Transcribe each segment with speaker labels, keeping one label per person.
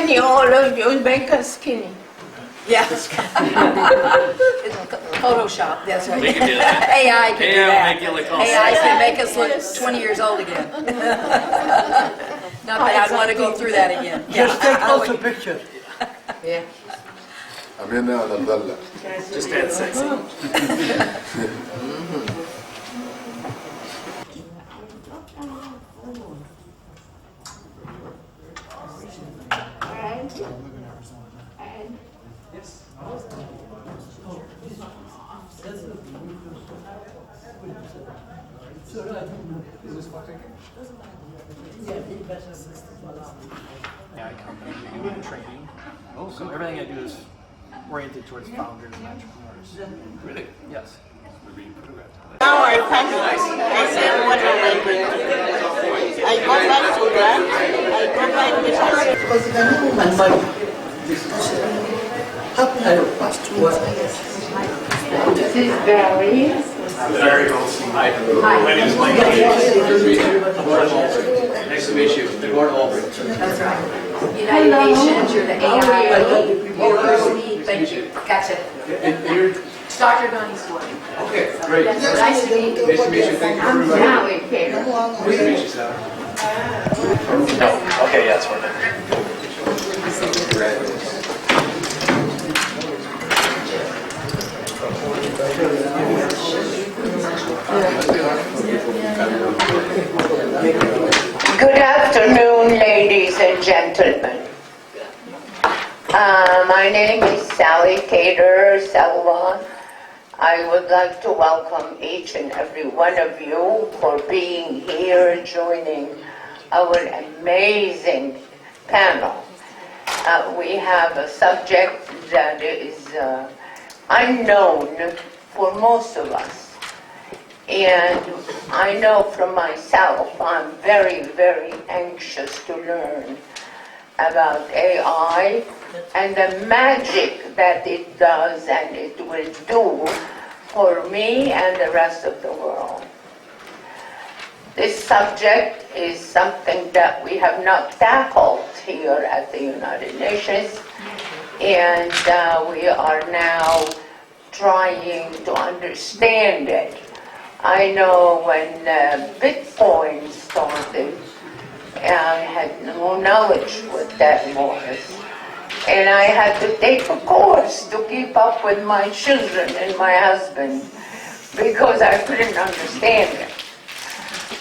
Speaker 1: you all of you make us skinny.
Speaker 2: Yes. Photoshop, that's right.
Speaker 3: We can do that.
Speaker 2: AI can do
Speaker 3: AI will
Speaker 2: that.
Speaker 3: make you look all
Speaker 2: AI
Speaker 3: sexy.
Speaker 2: can make us look 20 years old again. Not that I'd want to go through that again.
Speaker 4: Just take also picture.
Speaker 2: Yeah.
Speaker 5: عملنا على الضلة.
Speaker 3: Just add sexy.
Speaker 6: AI company doing training. So everything I do is oriented towards founders and entrepreneurs.
Speaker 3: Really?
Speaker 6: Yes.
Speaker 1: Now I finalize. I say, what am I going to do? I go back to that. I go back to This is Barry.
Speaker 3: Very awesome. Hi. My name is Mike. Nice to meet you. Gordon Albrecht.
Speaker 2: That's right. United Nations, you're the AI University. Thank you. Gotcha. Dr. Donnie Stewart.
Speaker 3: Okay, great.
Speaker 2: Nice to meet you.
Speaker 3: Nice to meet you. Thank you, everybody.
Speaker 1: Now we can.
Speaker 3: Nice to meet you, Sally.
Speaker 6: No. Okay, yeah, it's working.
Speaker 1: Good afternoon, ladies and gentlemen. My name is Sally Kader, Salwa. I would like to welcome each and every one of you for being here, joining our amazing panel. We have a subject that is unknown for most of us. And I know from myself, I'm very, very anxious to learn about AI and the magic that it does and it will do for me and the rest of the world. This subject is something that we have not tackled here at the United Nations, and we are now trying to understand it. I know when Bitcoin started, I had no knowledge what that was. And I had to take a course to keep up with my children and my husband because I couldn't understand it.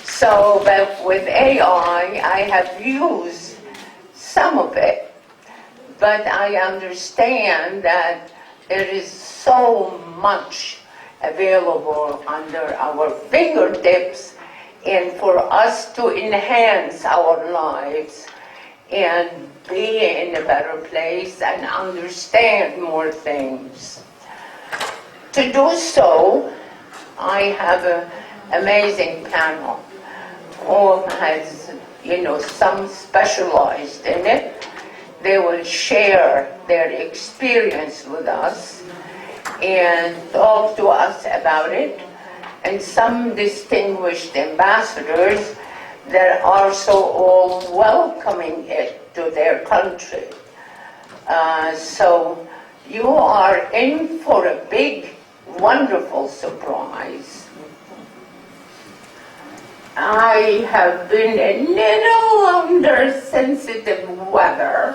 Speaker 1: So, but with AI, I have used some of it, but I understand that there is so much available under our fingertips, and for us to enhance our lives and be in a better place and understand more things. To do so, I have an amazing panel who has, some specialized in it. They will share their experience with us and talk to us about it, and some distinguished ambassadors that are also all welcoming it to their country. So you are in for a big, wonderful surprise. I have been a little under sensitive weather,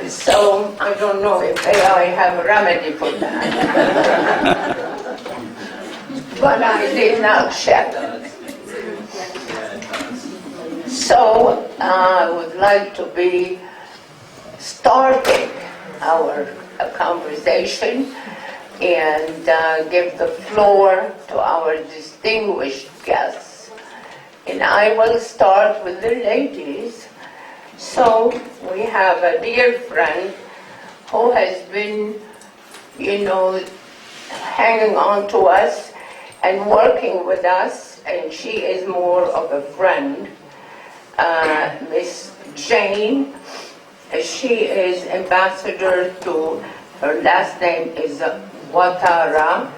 Speaker 1: so I don't know if I have a remedy for that. But I did not check. So I would like to be starting our conversation and give the floor to our distinguished guests. And I will start with the ladies. So we have a dear friend who has been, hanging on to us and working with us, and she is more of a friend. Miss Jane, she is ambassador to, her last name is Ouattara,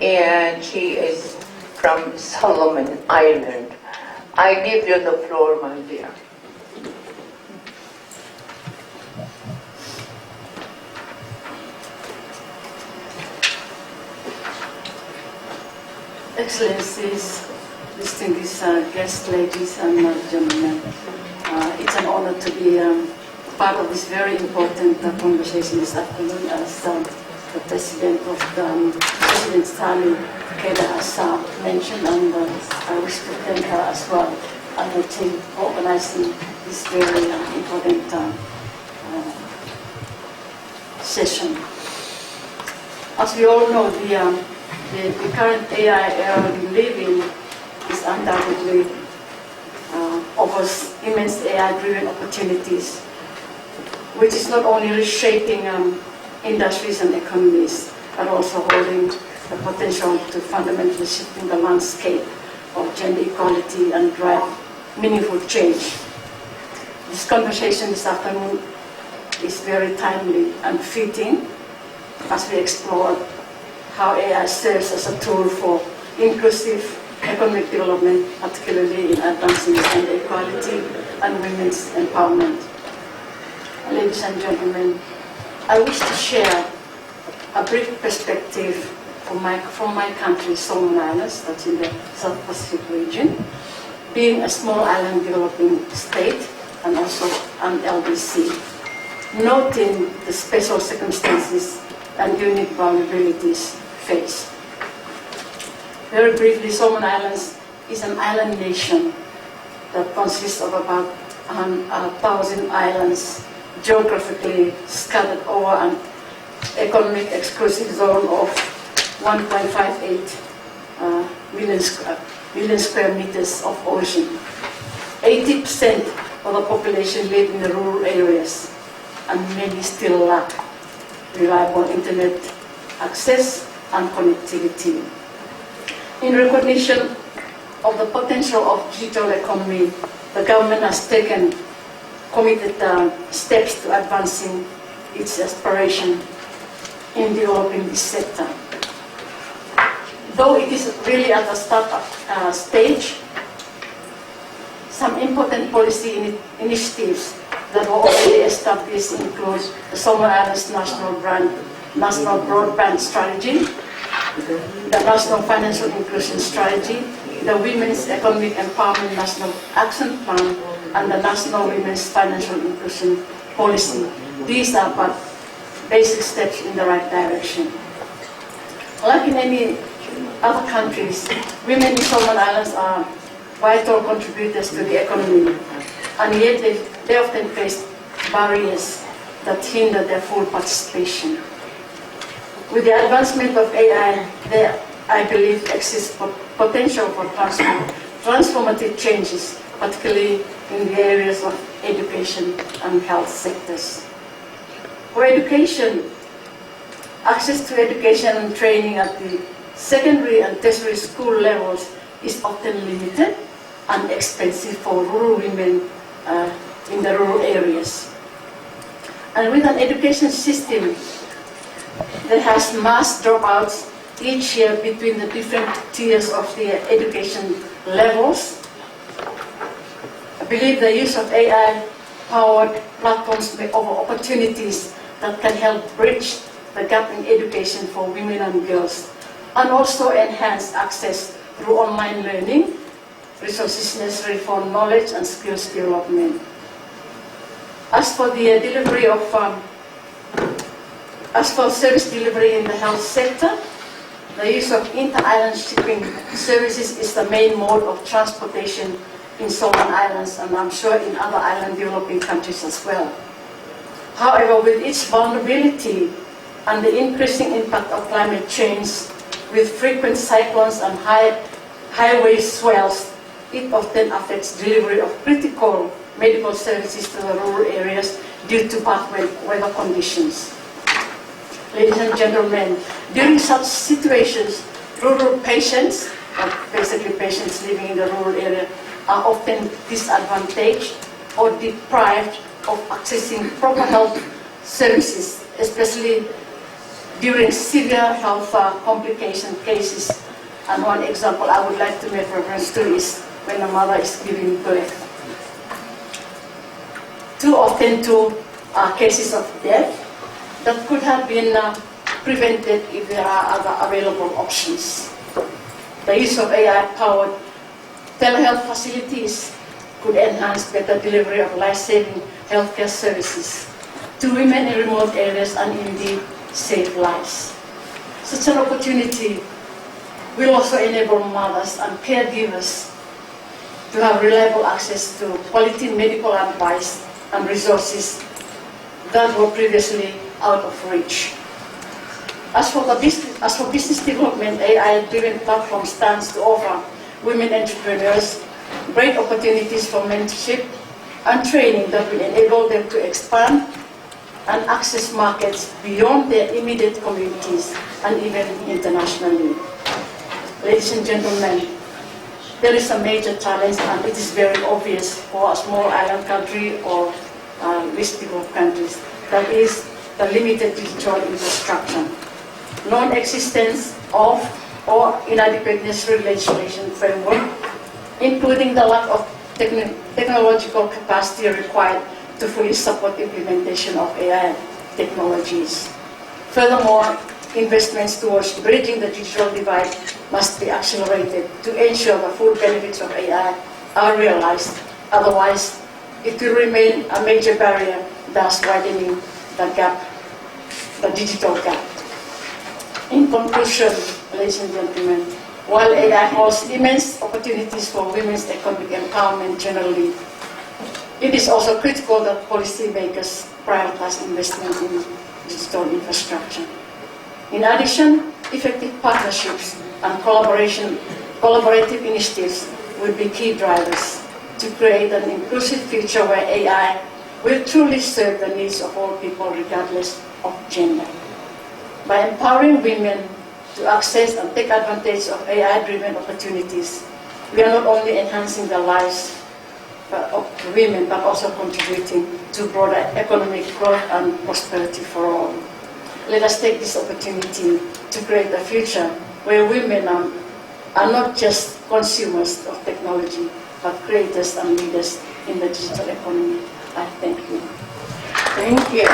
Speaker 1: and she is from Solomon Island. I give you the floor, my dear.
Speaker 4: Excellencies, distinguished guests, ladies and gentlemen, it's an honor to be part of this very important conversation this afternoon, as the President Sally Kader has mentioned, and I wish to thank her as well and her team for organizing this very important session. As we all know, the current AI era we live in is undoubtedly offers immense AI-driven opportunities, which is not only reshaping industries and economies, but also holding the potential to fundamentally shifting the landscape of gender equality and drive meaningful change. This conversation this afternoon is very timely and fitting as we explore how AI serves as a tool for inclusive economic development, particularly in advancing gender equality and women's empowerment. Ladies and gentlemen, I wish to share a brief perspective from my country, Solomon Islands, that's in the South Pacific region, being a small island developing state and also an LDC, noting the special circumstances and unique vulnerabilities faced. Very briefly, Solomon Islands is an island nation that consists of about 1,000 islands geographically scattered over an economic exclusive zone of 1.58 million square meters of ocean. 80% of the population live in the rural areas, and many still lack reliable internet access and connectivity. In recognition of the potential of digital economy, the government has taken committed steps to advancing its aspiration in developing this sector. Though it is really at the startup stage, some important policy initiatives that were already established include the Solomon Islands National Broadband Strategy, the National Financial Inclusion Strategy, the Women's Economic Empowerment National Action Plan, and the National Women's Financial Inclusion Policy. These are but basic steps in the right direction. Like in any other countries, women in Solomon Islands are vital contributors to the economy, and yet they often face barriers that hinder their full participation. With the advancement of AI, there, I believe, exists potential for transformative changes, particularly in the areas of education and health sectors. For education, access to education and training at the secondary and tertiary school levels is often limited and expensive for rural women in the rural areas. And with an education system that has mass dropouts each year between the different tiers of the education levels, I believe the use of AI-powered platforms may offer opportunities that can help bridge the gap in education for women and girls, and also enhance access through online learning, resources necessary for knowledge and skills development. As for the delivery of, as for service delivery in the health sector, the use of inter-island shipping services is the main mode of transportation in Solomon Islands, and I'm sure in other island developing countries as well. However, with its vulnerability and the increasing impact of climate change, with frequent cyclones and highway swells, it often affects delivery of critical medical services to the rural areas due to bad weather conditions. Ladies and gentlemen, during such situations, rural patients, basically patients living in the rural area, are often disadvantaged or deprived of accessing proper health services, especially during severe health complication cases. And one example I would like to make reference to is when a mother is giving birth. Too often cases of death that could have been prevented if there are other available options. The use of AI-powered telehealth facilities could enhance better delivery of life-saving healthcare services to women in remote areas and indeed save lives. Such an opportunity will also enable mothers and caregivers to have reliable access to quality medical advice and resources that were previously out of reach. As for business development, AI-driven platform stands to offer women entrepreneurs great opportunities for mentorship and training that will enable them to expand and access markets beyond their immediate communities and even internationally. Ladies and gentlemen, there is a major challenge, and it is very obvious for a small island country or least developed countries. That is the limited digital infrastructure, non-existence of or inadequateness legislation framework, including the lack of technological capacity required to fully support the implementation of AI technologies. Furthermore, investments towards bridging the digital divide must be accelerated to ensure the full benefits of AI are realized. Otherwise, it will remain a major barrier, thus widening the gap, the digital gap. In conclusion, ladies and gentlemen, while AI holds immense opportunities for women's economic empowerment generally, it is also critical that policymakers prioritize investment in digital infrastructure. In addition, effective partnerships and collaborative initiatives will be key drivers to create an inclusive future where AI will truly serve the needs of all people regardless of gender. By empowering women to access and take advantage of AI-driven opportunities, we are not only enhancing the lives of women, but also contributing to broader economic growth and prosperity for all. Let us take this opportunity to create a future where women are not just consumers of technology, but creators and leaders in the digital economy. I thank you.
Speaker 1: Thank you.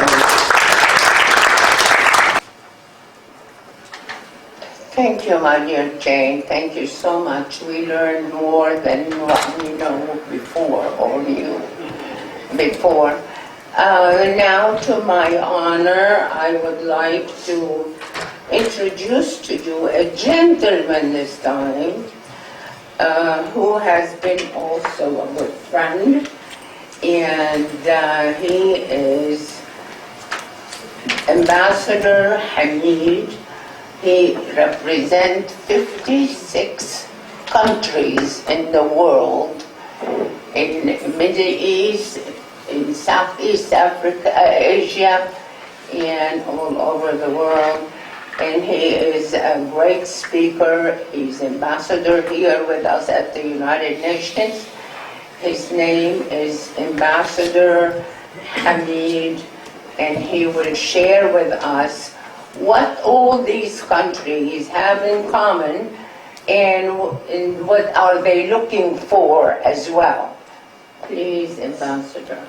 Speaker 1: Thank you, my dear Jane. Thank you so much. We learned more than what we know before, or knew before. Now, to my honor, I would like to introduce to you a gentleman this time, who has been also a good friend, and he is Ambassador Hamid. He represents 56 countries in the world, in Middle East, in Southeast Africa, Asia, and all over the world. And he is a great speaker. He's ambassador here with us at the United Nations. His name is Ambassador Hamid, and he will share with us what all these countries have in common and what are they looking for as well. Please, Ambassador.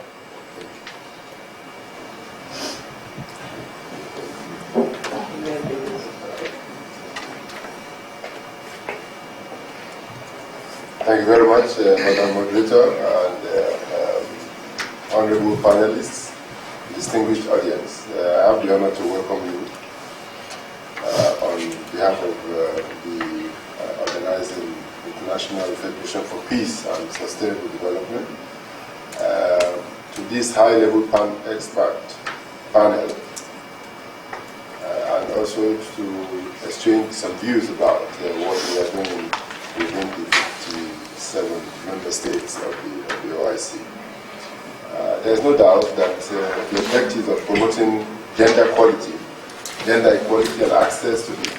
Speaker 5: Thank you very much, Madam Moderator and honorable panelists, distinguished audience. I have the honor to welcome you on behalf of the Organizing International Federation for Peace and Sustainable Development to this high-level expert panel, and also to exchange some views about what we are doing within the 57 member states of the OIC. There is no doubt that the objectives of promoting gender equality and access to the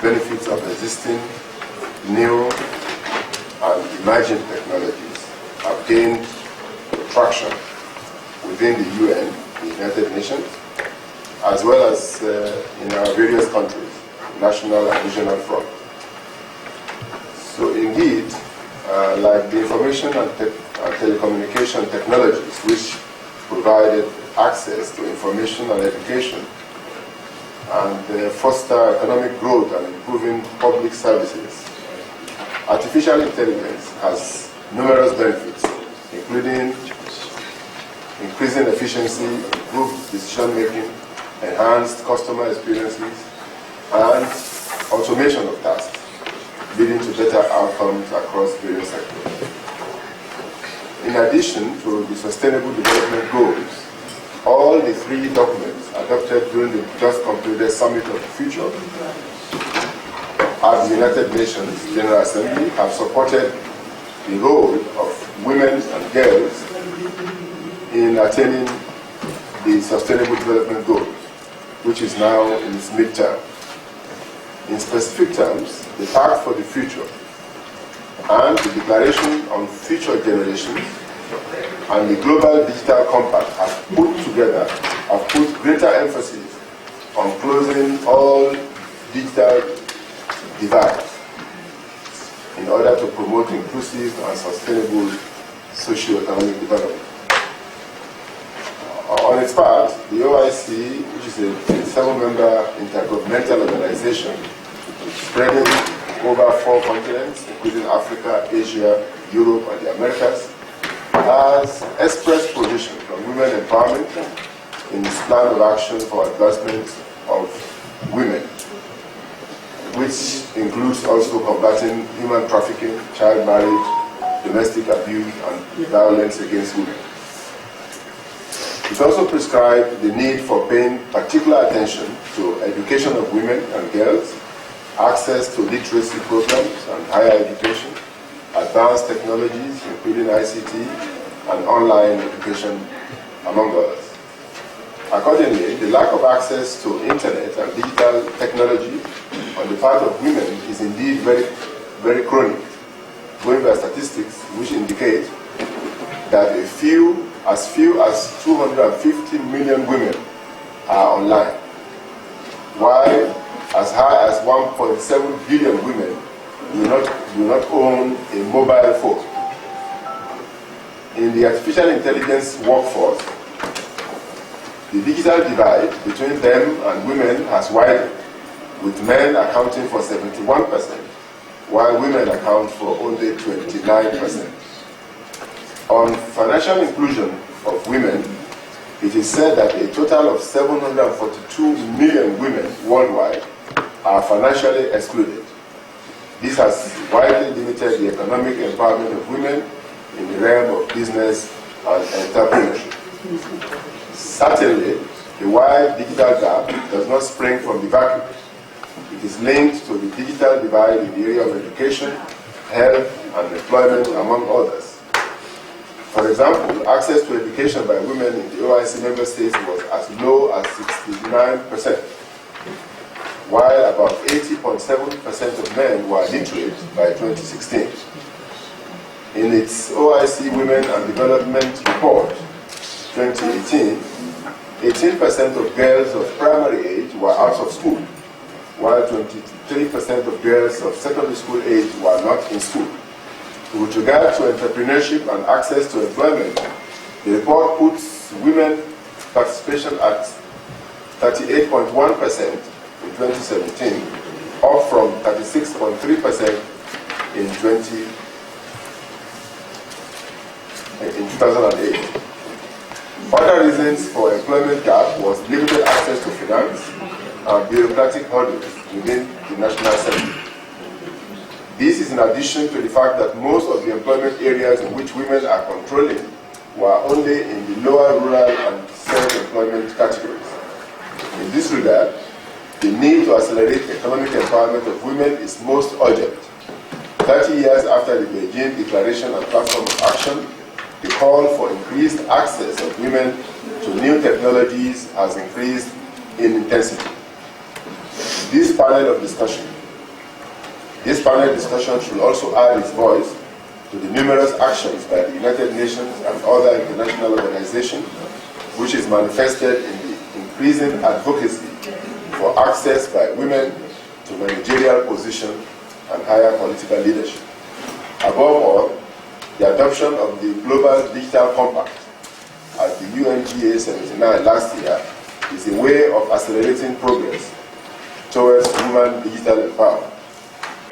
Speaker 5: benefits of existing, new, and emerging technologies have gained traction within the UN, the United Nations, as well as in our various countries, national and regional front. So indeed, like the information and telecommunication technologies, which provided access to information and education, and foster economic growth and improving public services, artificial intelligence has numerous benefits, including increasing efficiency, improved decision-making, enhanced customer experiences, and automation of tasks, leading to better outcomes across various sectors. In addition to the Sustainable Development Goals, all the 3 documents adopted during the just concluded Summit of the Future at the United Nations General Assembly have supported the role of women and girls in attaining the Sustainable Development Goals, which is now in its midterm. In specific terms, the Pact for the Future and the Declaration on Future Generations and the Global Digital Compact have put greater emphasis on closing all digital divides in order to promote inclusive and sustainable socio-economic development. On its part, the OIC, which is a 7-member intergovernmental organization spreading over 4 continents, including Africa, Asia, Europe, and the Americas, has expressed position on women empowerment in its plan of action for advancement of women, which includes also combating human trafficking, child marriage, domestic abuse, and violence against women. It also prescribed the need for paying particular attention to education of women and girls, access to literacy programs and higher education, advanced technologies, including ICT, and online education, among others. Accordingly, the lack of access to internet and digital technology on the part of women is indeed very chronic, going by statistics which indicate that as few as 250 million women are online, while as high as 1.7 billion women do not own a mobile phone. In the artificial intelligence workforce, the digital divide between them and women has widened, with men accounting for 71%, while women account for only 29%. On financial inclusion of women, it is said that a total of 742 million women worldwide are financially excluded. This has widely limited the economic empowerment of women in the realm of business and entrepreneurship. Certainly, the wide digital gap does not spring from the vacuum. It is linked to the digital divide in the area of education, health, and employment, among others. For example, access to education by women in the OIC member states was as low as 69%, while about 80.7% of men were literate by 2016. In its OIC Women and Development Report 2018, 18% of girls of primary age were out of school, while 23% of girls of secondary school age were not in school. With regard to entrepreneurship and access to employment, the report puts women participation at 38.1% in 2017, up from 36.3% in 2008. Other reasons for employment gap was limited access to finance and bureaucratic hurdles within the National Assembly. This is in addition to the fact that most of the employment areas in which women are controlling were only in the lower rural and self-employment categories. In this regard, the need to accelerate economic empowerment of women is most urgent. 30 years after the Beijing Declaration and Platform of Action, the call for increased access of women to new technologies has increased in intensity. This panel discussion should also add its voice to the numerous actions by the United Nations and other international organizations, which is manifested in the increasing advocacy for access by women to managerial positions and higher political leadership. Above all, the adoption of the Global Digital Compact at the UNHQ 79 last year is a way of accelerating progress towards women digital empowerment.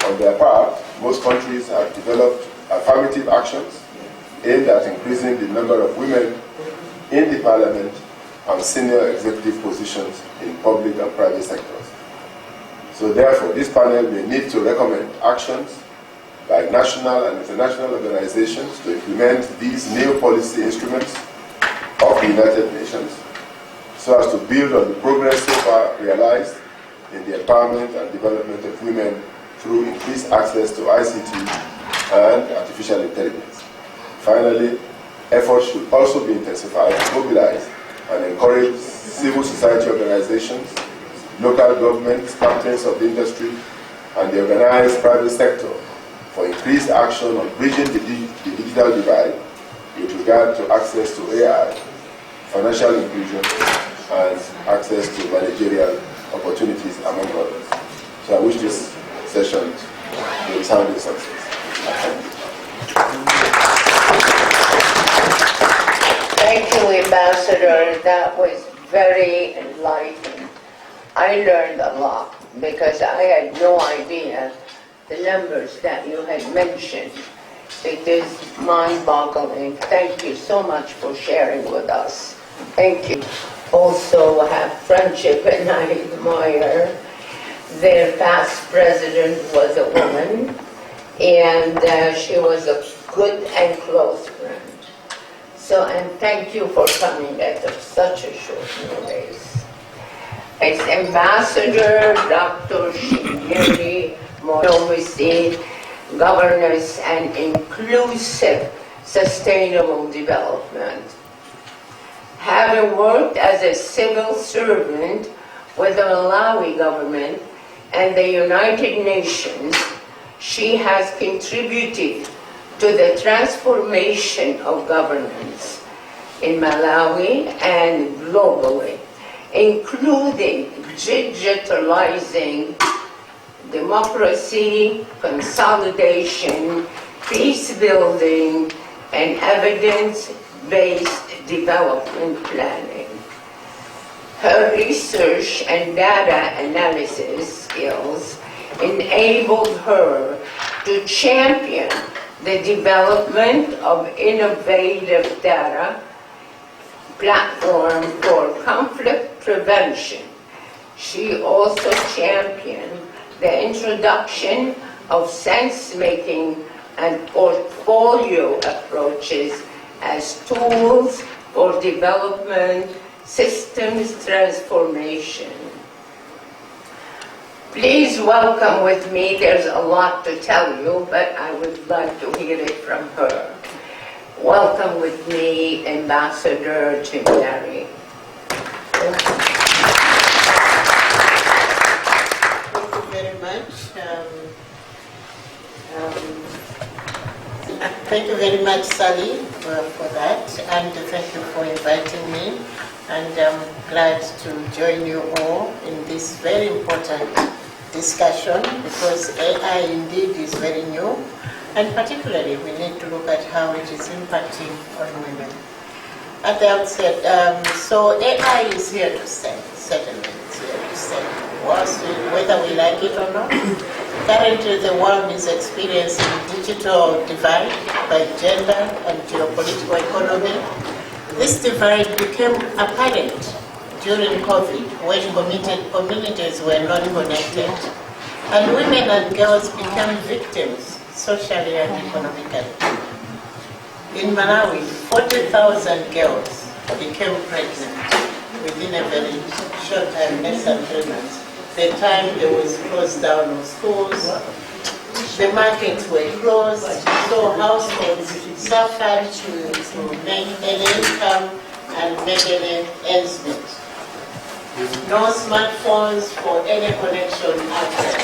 Speaker 5: On their part, most countries have developed affirmative actions aimed at increasing the number of women in the parliament and senior executive positions in public and private sectors. So therefore, this panel may need to recommend actions by national and international organizations to implement these new policy instruments of the United Nations so as to build on the progress so far realized in the empowerment and development of women through increased access to ICT and artificial intelligence. Finally, efforts should also be intensified to mobilize and encourage civil society organizations, local governments, captains of the industry, and the organized private sector for increased action on bridging the digital divide with regard to access to AI, financial inclusion, and access to managerial opportunities, among others. So I wish this session to resound in success.
Speaker 1: Thank you, Ambassador. That was very enlightening. I learned a lot because I had no idea the numbers that you had mentioned. It is mind-boggling. Thank you so much for sharing with us. Thank you. Also have friendship, and I admire. Their past president was a woman, and she was a good and close friend. So, and thank you for coming at such a short notice. It's Ambassador Dr. Shinyeri Monomisi, Governance and Inclusive Sustainable Development. Having worked as a civil servant with the Malawi government and the United Nations, she has contributed to the transformation of governance in Malawi and globally, including digitalizing democracy, consolidation, peace building, and evidence-based development planning. Her research and data analysis skills enabled her to champion the development of innovative data platform for conflict prevention. She also championed the introduction of sense-making and portfolio approaches as tools for development systems transformation. Please welcome with me, there's a lot to tell you, but I would like to hear it from her. Welcome with me, Ambassador Shinyeri.
Speaker 7: Thank you very much. Thank you very much, Sally, for that, and thank you for inviting me. And I'm glad to join you all in this very important discussion, because AI indeed is very new, and particularly we need to look at how it is impacting on women. At the outset, so AI is here to stay, certainly it's here to stay, whether we like it or not. Currently the world is experiencing digital divide by gender and geopolitical economy. This divide became apparent during COVID, when communities were not connected, and women and girls became victims socially and economically. In Malawi, 40,000 girls became pregnant within a very short time, less than 3 months. The time there was closed down of schools, the markets were closed, so households suffered to make any income and make any ends meet. No smartphones for any connection out there.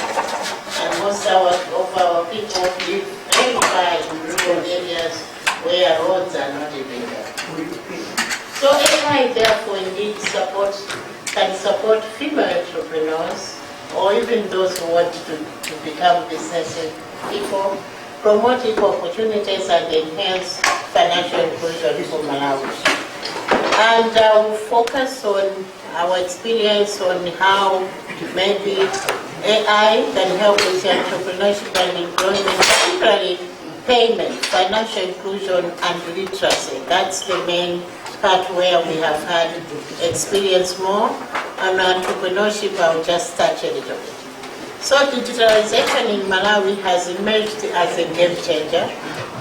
Speaker 7: And most of our people live very far in rural areas where roads are not even there. So AI therefore indeed can support female entrepreneurs, or even those who want to become business people, promote equal opportunities and enhance financial inclusion for Malawi. And I will focus on our experience on how maybe AI can help with entrepreneurship and employment, particularly payment, financial inclusion, and literacy. That's the main part where we have had experience more. And entrepreneurship, I'll just touch a little bit. So digitalization in Malawi has emerged as a game changer,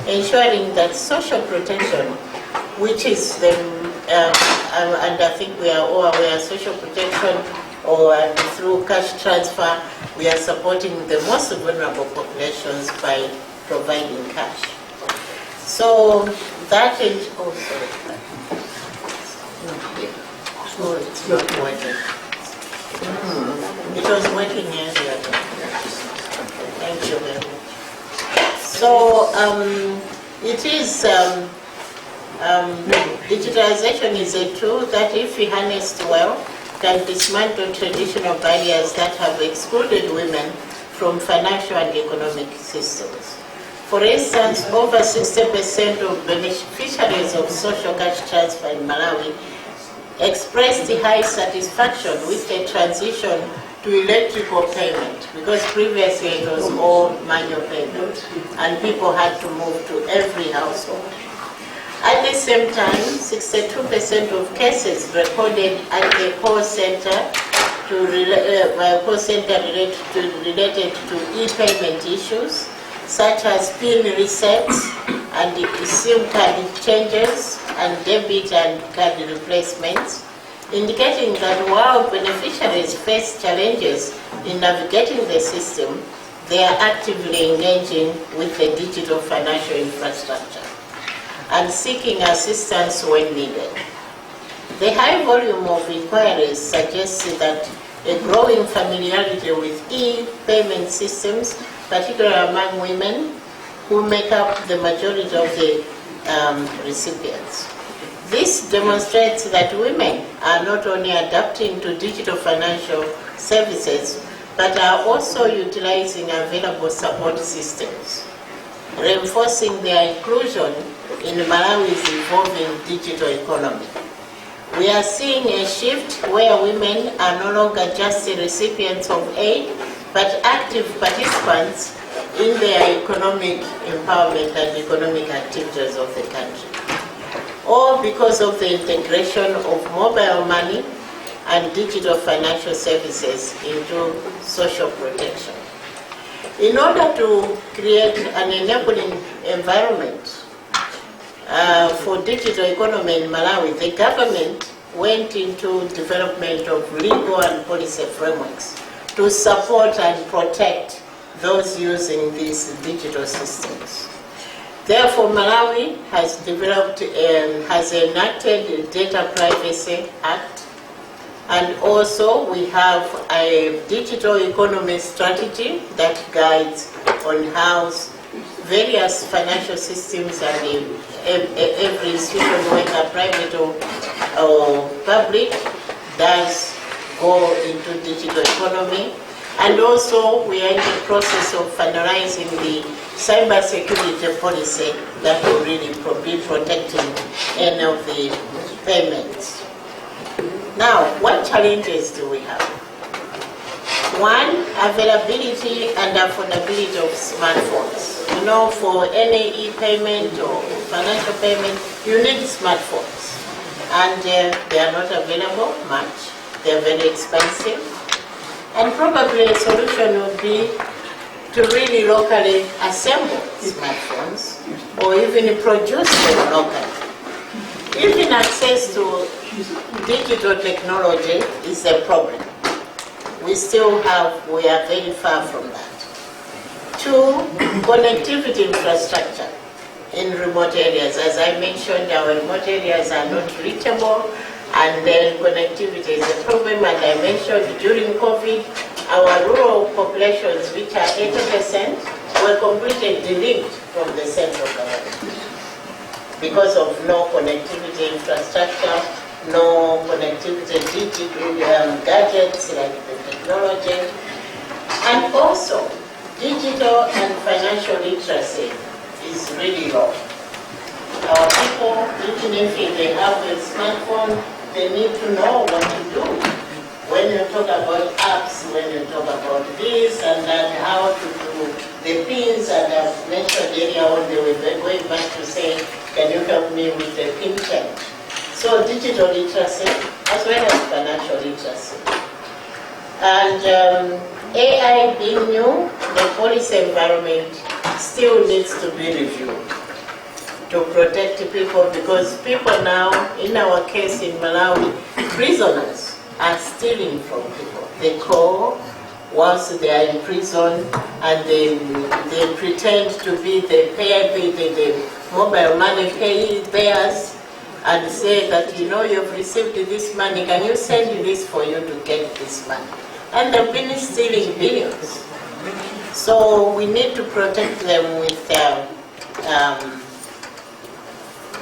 Speaker 7: ensuring that social protection, which is the, and I think we are all aware, social protection or through cash transfer, we are supporting the most vulnerable populations by providing cash. So that is, oh sorry. Oh, it's not working. It was working earlier. Thank you very much. So it is, digitalization is a tool that, if harnessed well, can dismantle traditional barriers that have excluded women from financial and economic systems. For instance, over 60% of beneficiaries of social cash transfer in Malawi expressed high satisfaction with the transition to electrical payment, because previously it was all manual payment and people had to move to every household. At the same time, 62% of cases recorded at the call center related to e-payment issues, such as PIN resets and SIM card changes and debit and card replacements, indicating that while beneficiaries face challenges in navigating the system, they are actively engaging with the digital financial infrastructure and seeking assistance when needed. The high volume of inquiries suggests that a growing familiarity with e-payment systems, particularly among women, who make up the majority of the recipients. This demonstrates that women are not only adapting to digital financial services, but are also utilizing available support systems, reinforcing their inclusion in Malawi's evolving digital economy. We are seeing a shift where women are no longer just the recipients of aid, but active participants in their economic empowerment and economic activities of the country, all because of the integration of mobile money and digital financial services into social protection. In order to create an enabling environment for digital economy in Malawi, the government went into development of legal and policy frameworks to support and protect those using these digital systems. Therefore, Malawi has developed and has enacted the Data Privacy Act, and also we have a digital economy strategy that guides on how various financial systems and every institution, whether private or public, does go into digital economy. And also we are in the process of finalizing the cyber security policy that will really be protecting any of the payments. Now, what challenges do we have? One, availability and affordability of smartphones. You know, for any e-payment or financial payment, you need smartphones. And they are not available much. They are very expensive. And probably a solution would be to really locally assemble smartphones or even produce them locally. Even access to digital technology is a problem. We are very far from that. Two, connectivity infrastructure in remote areas. As I mentioned, our remote areas are not reachable, and then connectivity is a problem. And I mentioned during COVID, our rural populations, which are 80%, were completely delinked from the central government because of no connectivity infrastructure, no connectivity digital gadgets like the technology, and also digital and financial literacy is really low. Our people, even if they have a smartphone, they need to know what to do when you talk about apps, when you talk about this and that, how to do the pins, and I've mentioned earlier on they were going back to say, can you help me with the pin change? So digital literacy as well as financial literacy. And AI being new, the policy environment still needs to be reviewed to protect people, because people now, in our case in Malawi, prisoners are stealing from people. They call once they are in prison and they pretend to be the mobile money payers and say that, you know, you've received this money, can you send this for you to get this money? And they've been stealing billions. So we need to protect them with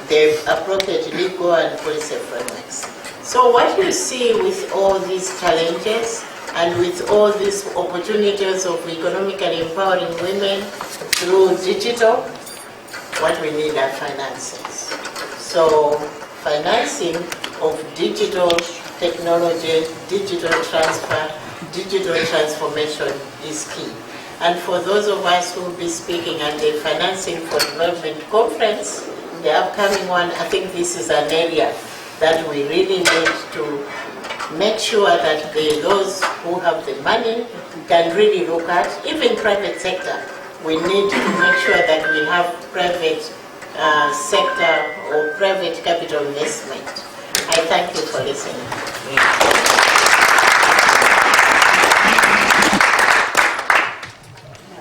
Speaker 7: the appropriate legal and policy frameworks. So what you see with all these challenges and with all these opportunities of economically empowering women through digital, what we need are finances. So financing of digital technology, digital transfer, digital transformation is key. And for those of us who will be speaking at the Financing for Development Conference, the upcoming one, I think this is an area that we really need to make sure that those who have the money can really look at. Even private sector, we need to make sure that we have private sector or private capital investment. I thank you for listening.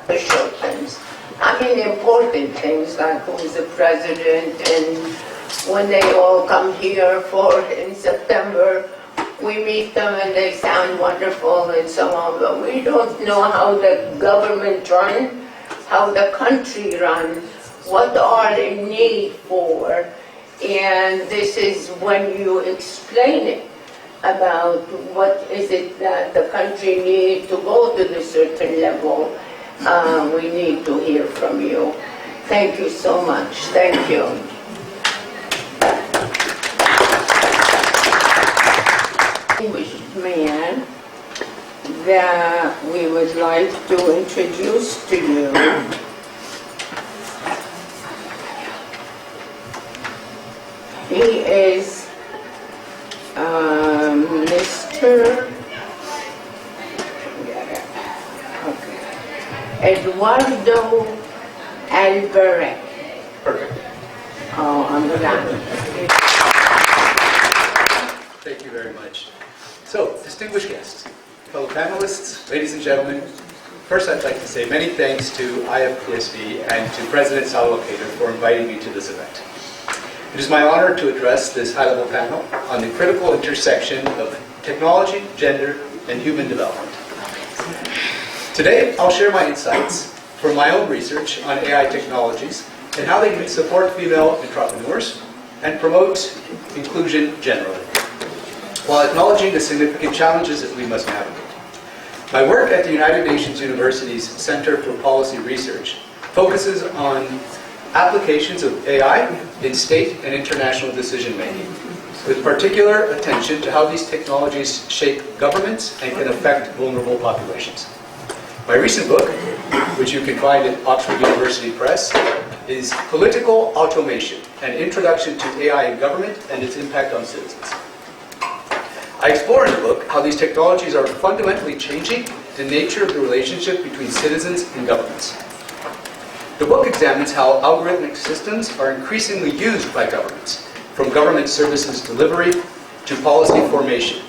Speaker 1: Special things. I mean, important things like who's the president, and when they all come here in September, we meet them and they sound wonderful and so on, but we don't know how the government runs, how the country runs, what are they need for, and this is when you explain it about what is it that the country needs to go to the certain level. We need to hear from you. Thank you so much. Thank you. Distinguished man that we would like to introduce to you he is Mr. Eduardo Alvarez.
Speaker 3: Perfect.
Speaker 1: Oh, I'm gonna.
Speaker 3: Thank you very much. So, distinguished guests, fellow panelists, ladies and gentlemen, first I'd like to say many thanks to IFPSD and to President Sally Kader for inviting me to this event. It is my honor to address this high-level panel on the critical intersection of technology, gender, and human development. Today, I'll share my insights from my own research on AI technologies and how they can support female entrepreneurs and promote inclusion generally, while acknowledging the significant challenges that we must navigate. My work at the United Nations University's Center for Policy Research focuses on applications of AI in state and international decision-making, with particular attention to how these technologies shape governments and can affect vulnerable populations. My recent book, which you can find at Oxford University Press, is Political Automation, an Introduction to AI in Government and its Impact on Citizens. I explore in the book how these technologies are fundamentally changing the nature of the relationship between citizens and governments. The book examines how algorithmic systems are increasingly used by governments, from government services delivery to policy formation,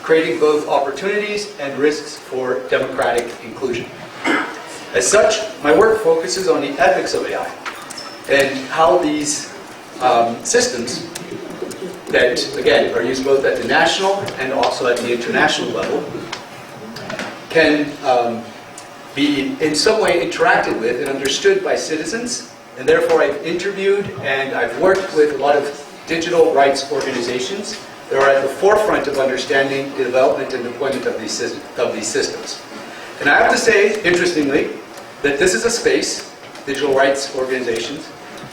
Speaker 3: creating both opportunities and risks for democratic inclusion. As such, my work focuses on the ethics of AI and how these systems that, again, are used both at the national and also at the international level can be in some way interacted with and understood by citizens. And therefore, I've interviewed and I've worked with a lot of digital rights organizations that are at the forefront of understanding the development and deployment of these systems. And I have to say, interestingly, that this is a space, digital rights organizations,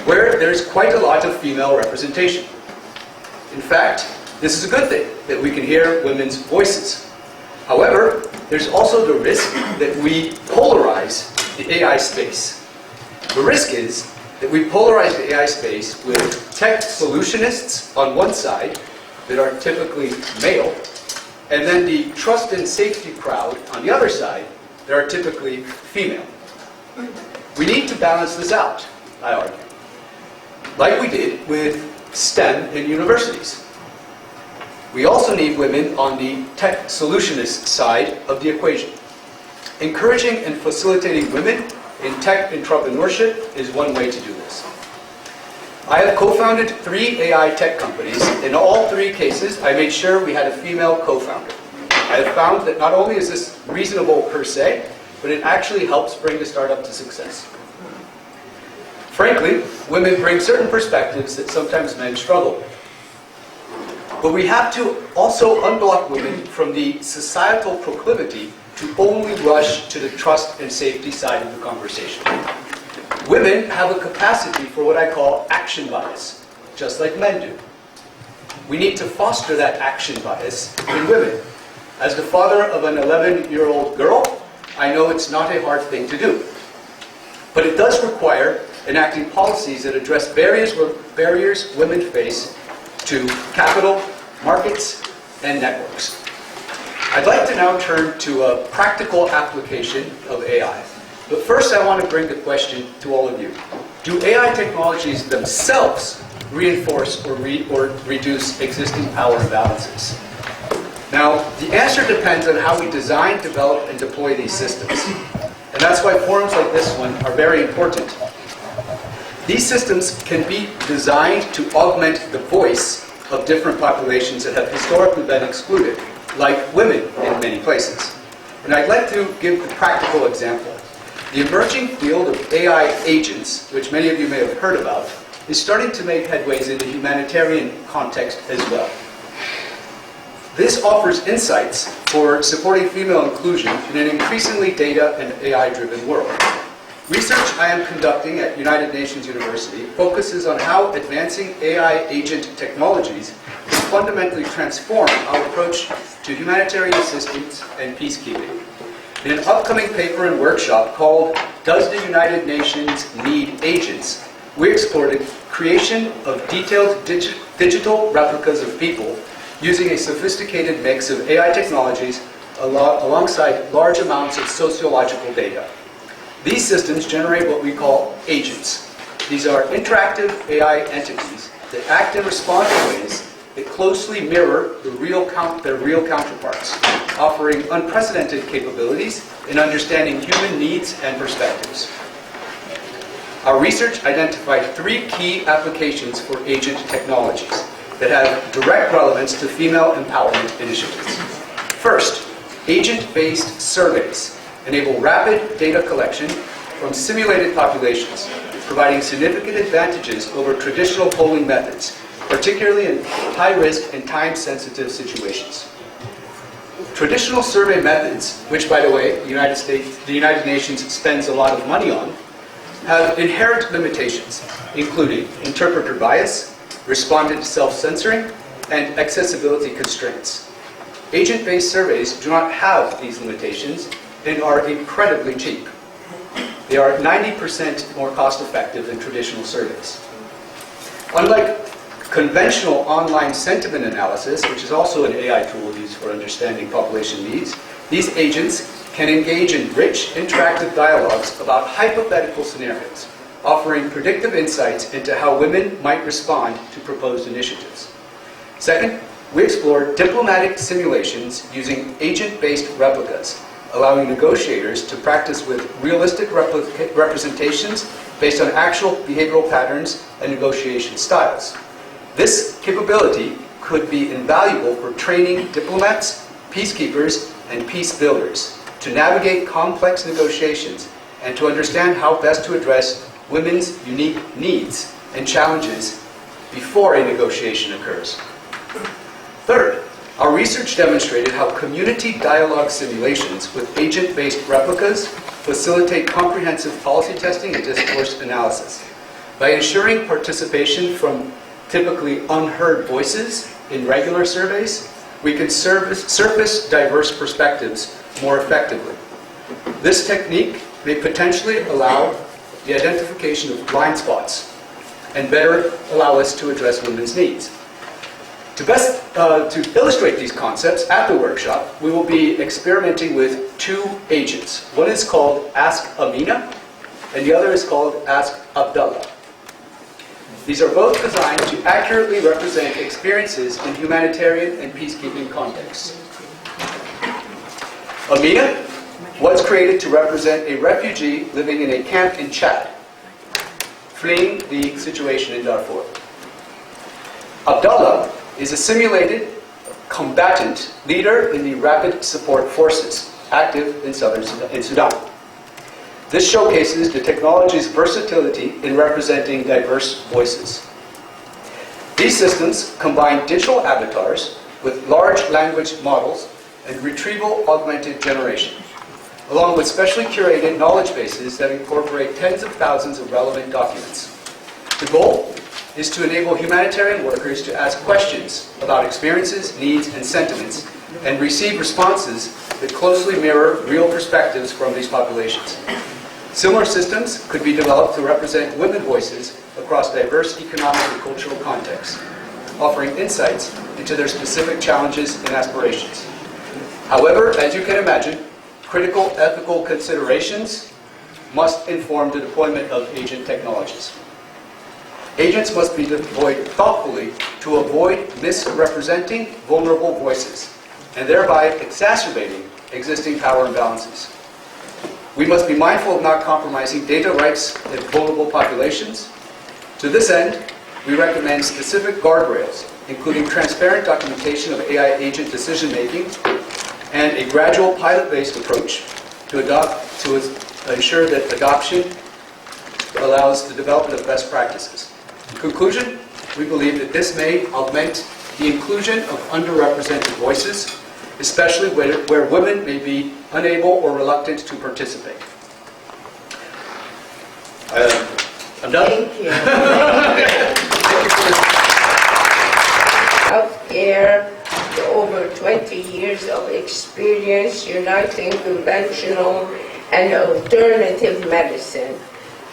Speaker 3: where there's quite a lot of female representation. In fact, this is a good thing, that we can hear women's voices However, there's also the risk that we polarize the AI space. The risk is that we polarize the AI space with tech solutionists on one side that are typically male, and then the trust and safety crowd on the other side that are typically female. We need to balance this out, I argue, like we did with STEM in universities. We also need women on the tech solutionist side of the equation. Encouraging and facilitating women in tech entrepreneurship is one way to do this. I have co-founded 3 AI tech companies. In all 3 cases, I made sure we had a female co-founder. I have found that not only is this reasonable per se, but it actually helps bring the startup to success. Frankly, women bring certain perspectives that sometimes men struggle with. But we have to also unblock women from the societal proclivity to only rush to the trust and safety side of the conversation. Women have a capacity for what I call action bias, just like men do. We need to foster that action bias in women. As the father of an 11-year-old girl, I know it's not a hard thing to do. But it does require enacting policies that address barriers women face to capital, markets, and networks. I'd like to now turn to a practical application of AI. But first I want to bring the question to all of you. Do AI technologies themselves reinforce or reduce existing power imbalances? Now, the answer depends on how we design, develop, and deploy these systems. And that's why forums like this one are very important. These systems can be designed to augment the voice of different populations that have historically been excluded, like women in many places. And I'd like to give a practical example. The emerging field of AI agents, which many of you may have heard about, is starting to make headways in the humanitarian context as well. This offers insights for supporting female inclusion in an increasingly data and AI-driven world. Research I am conducting at United Nations University focuses on how advancing AI agent technologies can fundamentally transform our approach to humanitarian assistance and peacekeeping. In an upcoming paper and workshop called "Does the United Nations Need Agents?", we explored the creation of detailed digital replicas of people using a sophisticated mix of AI technologies alongside large amounts of sociological data. These systems generate what we call agents. These are interactive AI entities that act and respond in ways that closely mirror their real counterparts, offering unprecedented capabilities in understanding human needs and perspectives. Our research identified 3 key applications for agent technologies that have direct relevance to female empowerment initiatives. First, agent-based surveys enable rapid data collection from simulated populations, providing significant advantages over traditional polling methods, particularly in high-risk and time-sensitive situations. Traditional survey methods, which, by the way, the United Nations spends a lot of money on, have inherent limitations, including interpreter bias, respondent self-censoring, and accessibility constraints. Agent-based surveys do not have these limitations and are incredibly cheap. They are 90% more cost-effective than traditional surveys. Unlike conventional online sentiment analysis, which is also an AI tool used for understanding population needs, these agents can engage in rich, interactive dialogues about hypothetical scenarios, offering predictive insights into how women might respond to proposed initiatives. Second, we explored diplomatic simulations using agent-based replicas, allowing negotiators to practice with realistic representations based on actual behavioral patterns and negotiation styles. This capability could be invaluable for training diplomats, peacekeepers, and peace builders to navigate complex negotiations and to understand how best to address women's unique needs and challenges before a negotiation occurs. Third, our research demonstrated how community dialogue simulations with agent-based replicas facilitate comprehensive policy testing and discourse analysis. By ensuring participation from typically unheard voices in regular surveys, we can surface diverse perspectives more effectively. This technique may potentially allow the identification of blind spots and better allow us to address women's needs. To illustrate these concepts at the workshop, we will be experimenting with two agents. One is called Ask Amina, and the other is called Ask Abdullah. These are both designed to accurately represent experiences in humanitarian and peacekeeping contexts. Amina was created to represent a refugee living in a camp in Chad, fleeing the situation in Darfur. Abdullah is a simulated combatant leader in the Rapid Support Forces, active in Sudan. This showcases the technology's versatility in representing diverse voices. These systems combine digital avatars with large language models and retrieval augmented generation, along with specially curated knowledge bases that incorporate tens of thousands of relevant documents. The goal is to enable humanitarian workers to ask questions about experiences, needs, and sentiments, and receive responses that closely mirror real perspectives from these populations. Similar systems could be developed to represent women voices across diverse economic and cultural contexts, offering insights into their specific challenges and aspirations. However, as you can imagine, critical ethical considerations must inform the deployment of agent technologies. Agents must be deployed thoughtfully to avoid misrepresenting vulnerable voices and thereby exacerbating existing power imbalances. We must be mindful of not compromising data rights in vulnerable populations. To this end, we recommend specific guardrails, including transparent documentation of AI agent decision-making and a gradual pilot-based approach to ensure that adoption allows the development of best practices. In conclusion, we believe that this may augment the inclusion of underrepresented voices, especially where women may be unable or reluctant to participate. I'm done.
Speaker 1: Thank you. Healthcare, over 20 years of experience uniting conventional and alternative medicine.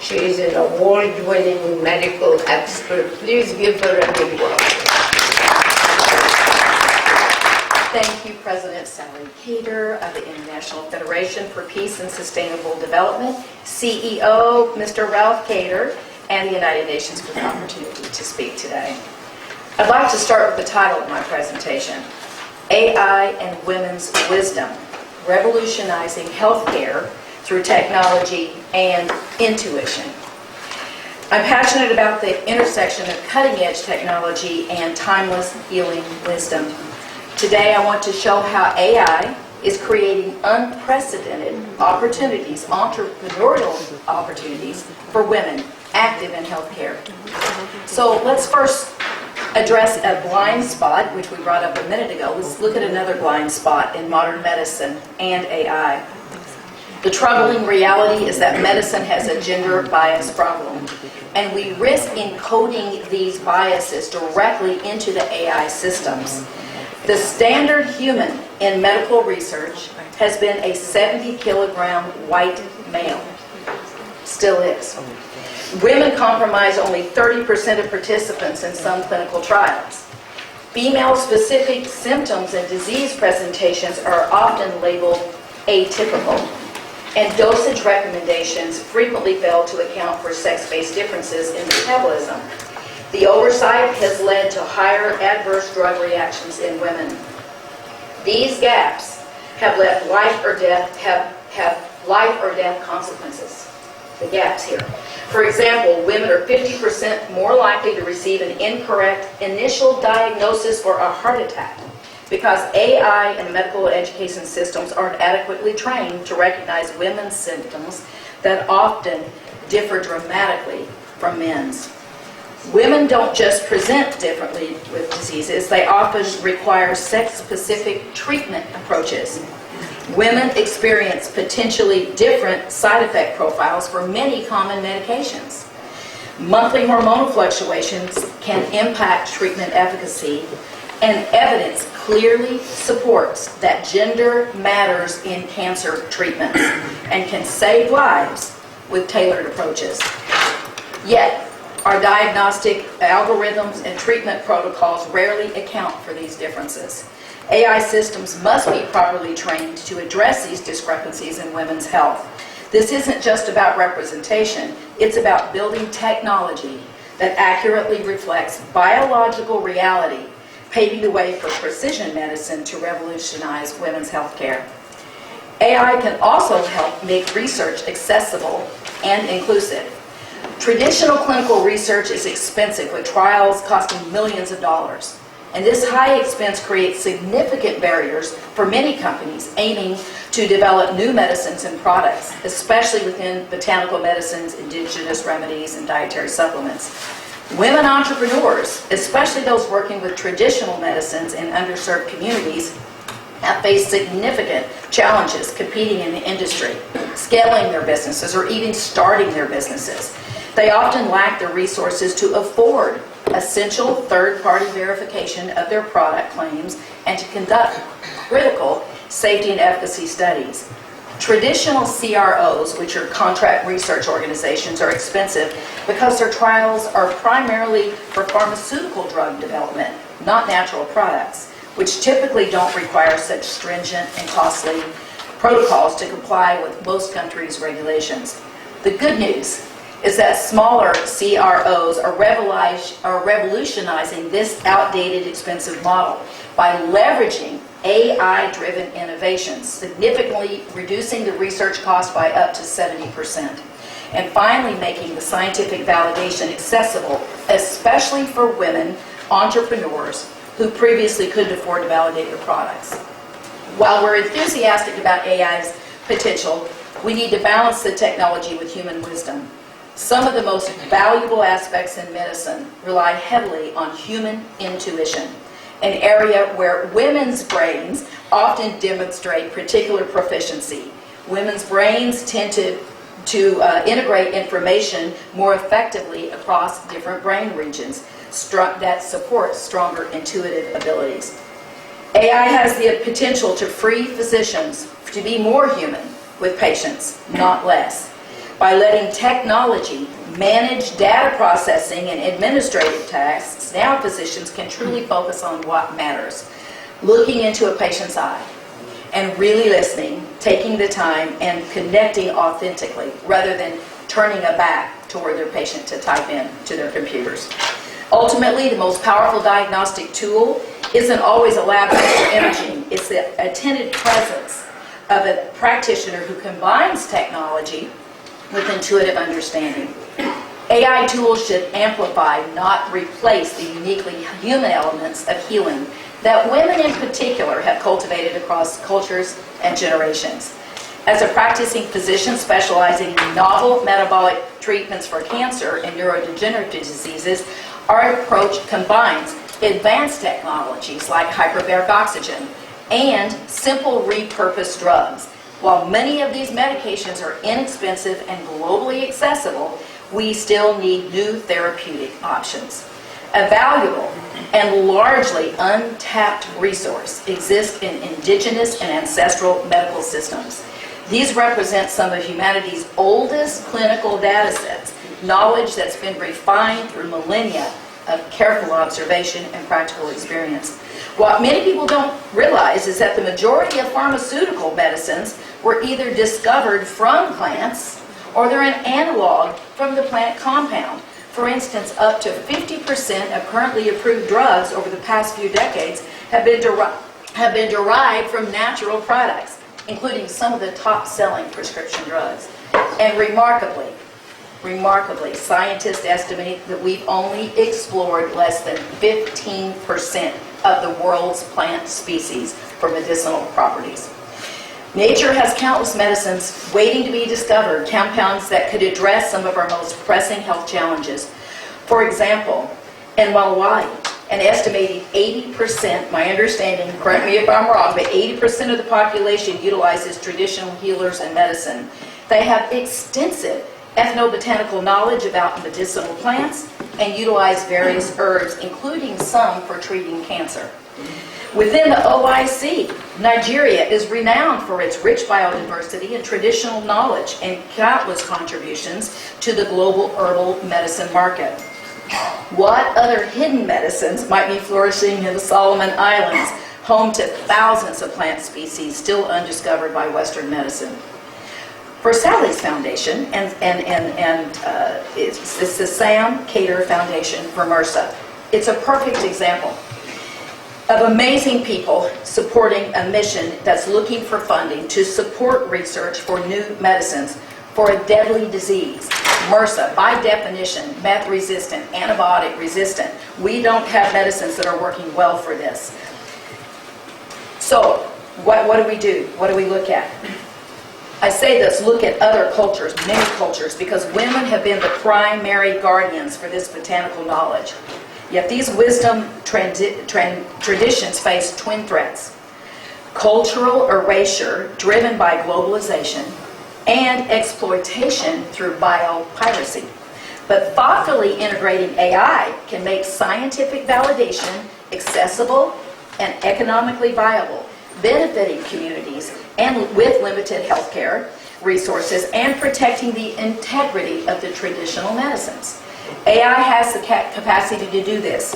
Speaker 1: She is an award-winning medical expert. Please give her a big welcome.
Speaker 2: Thank you, President Sally Kader of the International Federation for Peace and Sustainable Development, CEO Mr. Ralph Kader, and the United Nations for the opportunity to speak today. I'd like to start with the title of my presentation, AI and Women's Wisdom, Revolutionizing Healthcare Through Technology and Intuition. I'm passionate about the intersection of cutting-edge technology and timeless healing wisdom. Today, I want to show how AI is creating unprecedented opportunities, entrepreneurial opportunities for women active in healthcare. So let's first address a blind spot, which we brought up a minute ago. Let's look at another blind spot in modern medicine and AI. The troubling reality is that medicine has a gender bias problem, and we risk encoding these biases directly into the AI systems. The standard human in medical research has been a 70-kilogram white male. Still is. Women comprise only 30% of participants in some clinical trials. Female-specific symptoms and disease presentations are often labeled atypical, and dosage recommendations frequently fail to account for sex-based differences in metabolism. The oversight has led to higher adverse drug reactions in women. These gaps have left life or death consequences. The gaps here. For example, women are 50% more likely to receive an incorrect initial diagnosis for a heart attack because AI and medical education systems aren't adequately trained to recognize women's symptoms that often differ dramatically from men's. Women don't just present differently with diseases, they often require sex-specific treatment approaches. Women experience potentially different side effect profiles for many common medications. Monthly hormonal fluctuations can impact treatment efficacy, and evidence clearly supports that gender matters in cancer treatments and can save lives with tailored approaches. Yet, our diagnostic algorithms and treatment protocols rarely account for these differences. AI systems must be properly trained to address these discrepancies in women's health. This isn't just about representation, it's about building technology that accurately reflects biological reality, paving the way for precision medicine to revolutionize women's health care. AI can also help make research accessible and inclusive. Traditional clinical research is expensive, with trials costing millions of dollars. And this high expense creates significant barriers for many companies aiming to develop new medicines and products, especially within botanical medicines, indigenous remedies, and dietary supplements. Women entrepreneurs, especially those working with traditional medicines in underserved communities, have faced significant challenges competing in the industry, scaling their businesses, or even starting their businesses. They often lack the resources to afford essential third-party verification of their product claims and to conduct critical safety and efficacy studies. Traditional CROs, which are contract research organizations, are expensive because their trials are primarily for pharmaceutical drug development, not natural products, which typically don't require such stringent and costly protocols to comply with most countries' regulations. The good news is that smaller CROs are revolutionizing this outdated, expensive model by leveraging AI-driven innovations, significantly reducing the research cost by up to 70%, and finally making the scientific validation accessible, especially for women entrepreneurs who previously couldn't afford to validate their products. While we're enthusiastic about AI's potential, we need to balance the technology with human wisdom. Some of the most valuable aspects in medicine rely heavily on human intuition, an area where women's brains often demonstrate particular proficiency. Women's brains tend to integrate information more effectively across different brain regions that support stronger intuitive abilities. AI has the potential to free physicians to be more human with patients, not less. By letting technology manage data processing and administrative tasks, now physicians can truly focus on what matters, looking into a patient's eye and really listening, taking the time and connecting authentically rather than turning a back toward their patient to type in to their computers. Ultimately, the most powerful diagnostic tool isn't always a lab or imaging. It's the attended presence of a practitioner who combines technology with intuitive understanding. AI tools should amplify, not replace, the uniquely human elements of healing that women in particular have cultivated across cultures and generations. As a practicing physician specializing in novel metabolic treatments for cancer and neurodegenerative diseases, our approach combines advanced technologies like hyperbaric oxygen and simple repurposed drugs. While many of these medications are inexpensive and globally accessible, we still need new therapeutic options. A valuable and largely untapped resource exists in indigenous and ancestral medical systems. These represent some of humanity's oldest clinical data sets, knowledge that's been refined through millennia of careful observation and practical experience. What many people don't realize is that the majority of pharmaceutical medicines were either discovered from plants or they're an analog from the plant compound. For instance, up to 50% of currently approved drugs over the past few decades have been derived from natural products, including some of the top-selling prescription drugs. And remarkably, scientists estimate that we've only explored less than 15% of the world's plant species for medicinal properties. Nature has countless medicines waiting to be discovered, compounds that could address some of our most pressing health challenges. For example, in Malawi, an estimated 80%, my understanding, correct me if I'm wrong, but 80% of the population utilizes traditional healers and medicine. They have extensive ethnobotanical knowledge about medicinal plants, and utilize various herbs, including some for treating cancer. Within the OIC, Nigeria is renowned for its rich biodiversity and traditional knowledge and countless contributions to the global herbal medicine market. What other hidden medicines might be flourishing in the Solomon Islands, home to thousands of plant species still undiscovered by Western medicine? For Sally's foundation, it's the Sam Kader Foundation for MRSA. It's a perfect example of amazing people supporting a mission that's looking for funding to support research for new medicines for a deadly disease. MRSA, by definition, meth-resistant, antibiotic-resistant. We don't have medicines that are working well for this. So, what do we do? What do we look at? I say this, look at other cultures, many cultures, because women have been the primary guardians for this botanical knowledge. Yet these wisdom traditions face twin threats: cultural erasure driven by globalization and exploitation through biopiracy. But thoughtfully integrating AI can make scientific validation accessible and economically viable, benefiting communities and with limited healthcare resources and protecting the integrity of the traditional medicines. AI has the capacity to do this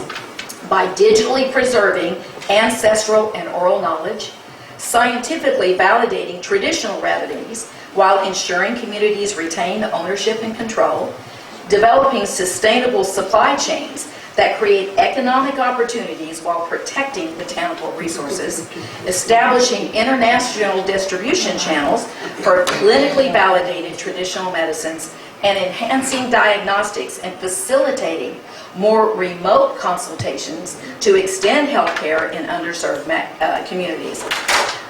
Speaker 2: by digitally preserving ancestral and oral knowledge, scientifically validating traditional remedies while ensuring communities retain ownership and control, developing sustainable supply chains that create economic opportunities while protecting botanical resources, establishing international distribution channels for clinically validated traditional medicines, and enhancing diagnostics and facilitating more remote consultations to extend healthcare in underserved communities.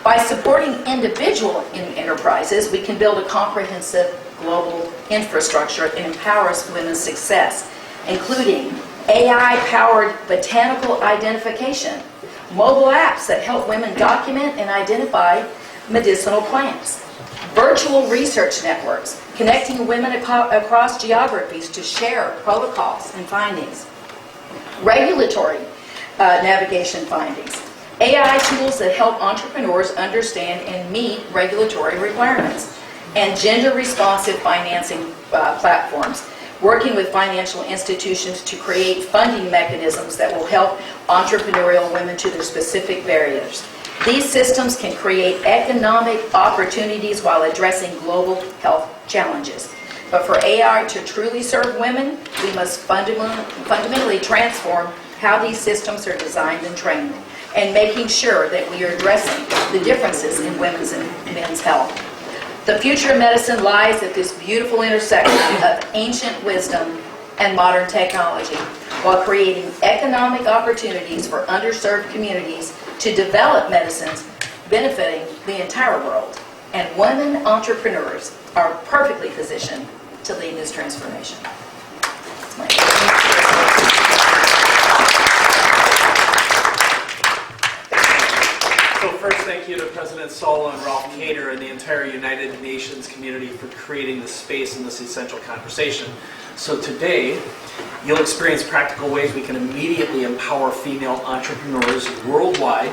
Speaker 2: By supporting individual enterprises, we can build a comprehensive global infrastructure that empowers women's success, including AI-powered botanical identification, mobile apps that help women document and identify medicinal plants, virtual research networks connecting women across geographies to share protocols and findings, regulatory navigation findings, AI tools that help entrepreneurs understand and meet regulatory requirements, and gender-responsive financing platforms, working with financial institutions to create funding mechanisms that will help entrepreneurial women to their specific barriers. These systems can create economic opportunities while addressing global health challenges. But for AI to truly serve women, we must fundamentally transform how these systems are designed and trained, and making sure that we are addressing the differences in women's and men's health. The future of medicine lies at this beautiful intersection of ancient wisdom and modern technology, while creating economic opportunities for underserved communities to develop medicines benefiting the entire world. And women entrepreneurs are perfectly positioned to lead this transformation. That's my
Speaker 6: So first, thank you to President Sala and Ralph Kader and the entire United Nations community for creating this space and this essential conversation. So today, you'll experience practical ways we can immediately empower female entrepreneurs worldwide,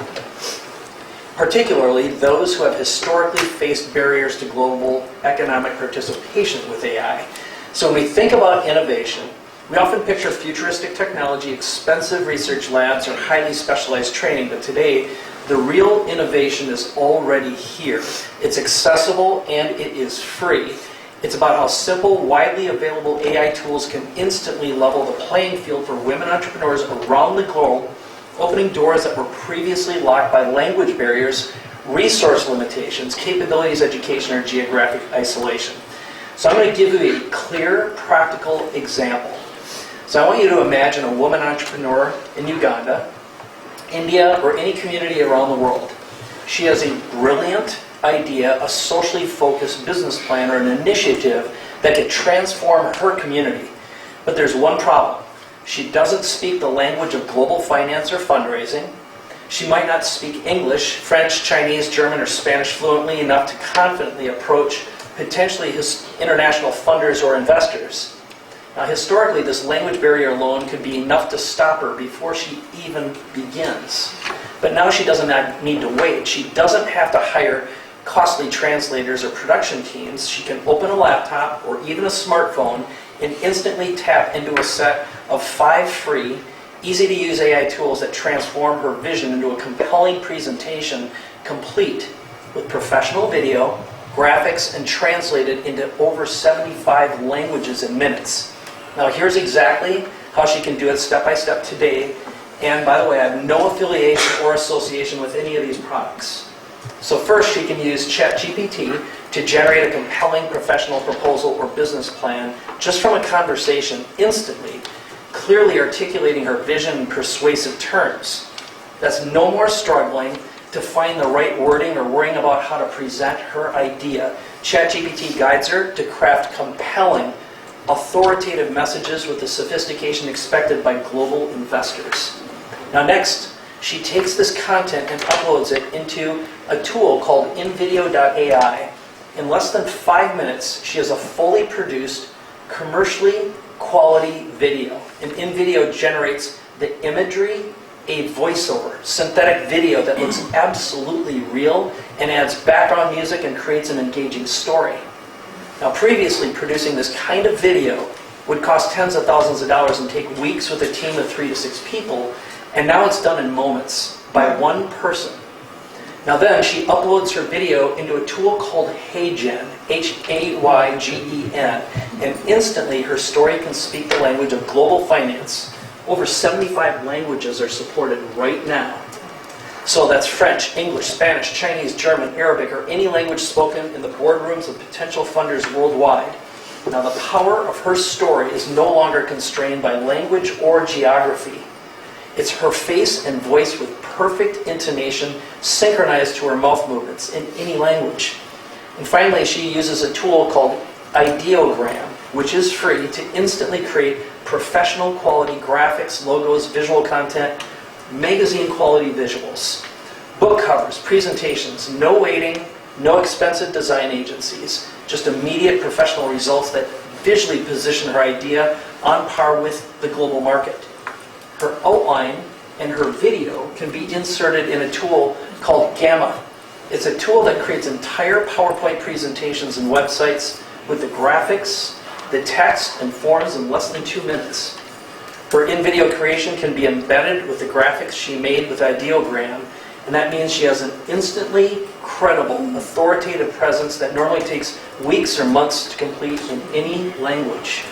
Speaker 6: particularly those who have historically faced barriers to global economic participation with AI. So when we think about innovation, we often picture futuristic technology, expensive research labs, or highly specialized training, but today, the real innovation is already here. It's accessible and it is free. It's about how simple, widely available AI tools can instantly level the playing field for women entrepreneurs around the globe, opening doors that were previously locked by language barriers, resource limitations, capabilities, education, or geographic isolation. So I'm going to give you a clear, practical example. So I want you to imagine a woman entrepreneur in Uganda, India, or any community around the world. She has a brilliant idea, a socially focused business plan or an initiative that could transform her community. But there's one problem. She doesn't speak the language of global finance or fundraising. She might not speak English, French, Chinese, German, or Spanish fluently enough to confidently approach potentially international funders or investors. Now, historically, this language barrier alone could be enough to stop her before she even begins. But now she doesn't need to wait. She doesn't have to hire costly translators or production teams. She can open a laptop or even a smartphone and instantly tap into a set of 5 free, easy-to-use AI tools that transform her vision into a compelling presentation, complete with professional video, graphics, and translated into over 75 languages in minutes. Now, here's exactly how she can do it step by step today. And by the way, I have no affiliation or association with any of these products. So first, she can use ChatGPT to generate a compelling professional proposal or business plan just from a conversation instantly, clearly articulating her vision in persuasive terms. That's no more struggling to find the right wording or worrying about how to present her idea. ChatGPT guides her to craft compelling, authoritative messages with the sophistication expected by global investors. Now next, she takes this content and uploads it into a tool called InVideo.ai. In less than 5 minutes, she has a fully produced, commercially quality video. And InVideo generates the imagery, a voiceover, synthetic video that looks absolutely real and adds background music and creates an engaging story. Now, previously, producing this kind of video would cost tens of thousands of dollars and take weeks with a team of 3 to 6 people, and now it's done in moments by one person. Now then, she uploads her video into a tool called HeyGen, Haygen, and instantly her story can speak the language of global finance. Over 75 languages are supported right now. So that's French, English, Spanish, Chinese, German, Arabic, or any language spoken in the boardrooms of potential funders worldwide. Now, the power of her story is no longer constrained by language or geography. It's her face and voice with perfect intonation synchronized to her mouth movements in any language. And finally, she uses a tool called Ideogram, which is free, to instantly create professional quality graphics, logos, visual content, magazine quality visuals, book covers, presentations, no waiting, no expensive design agencies, just immediate professional results that visually position her idea on par with the global market. Her outline and her video can be inserted in a tool called Gamma. It's a tool that creates entire PowerPoint presentations and websites with the graphics, the text, and forms in less than 2 minutes. Her in-video creation can be embedded with the graphics she made with Ideogram, and that means she has an instantly credible, authoritative presence that normally takes weeks or months to complete in any language.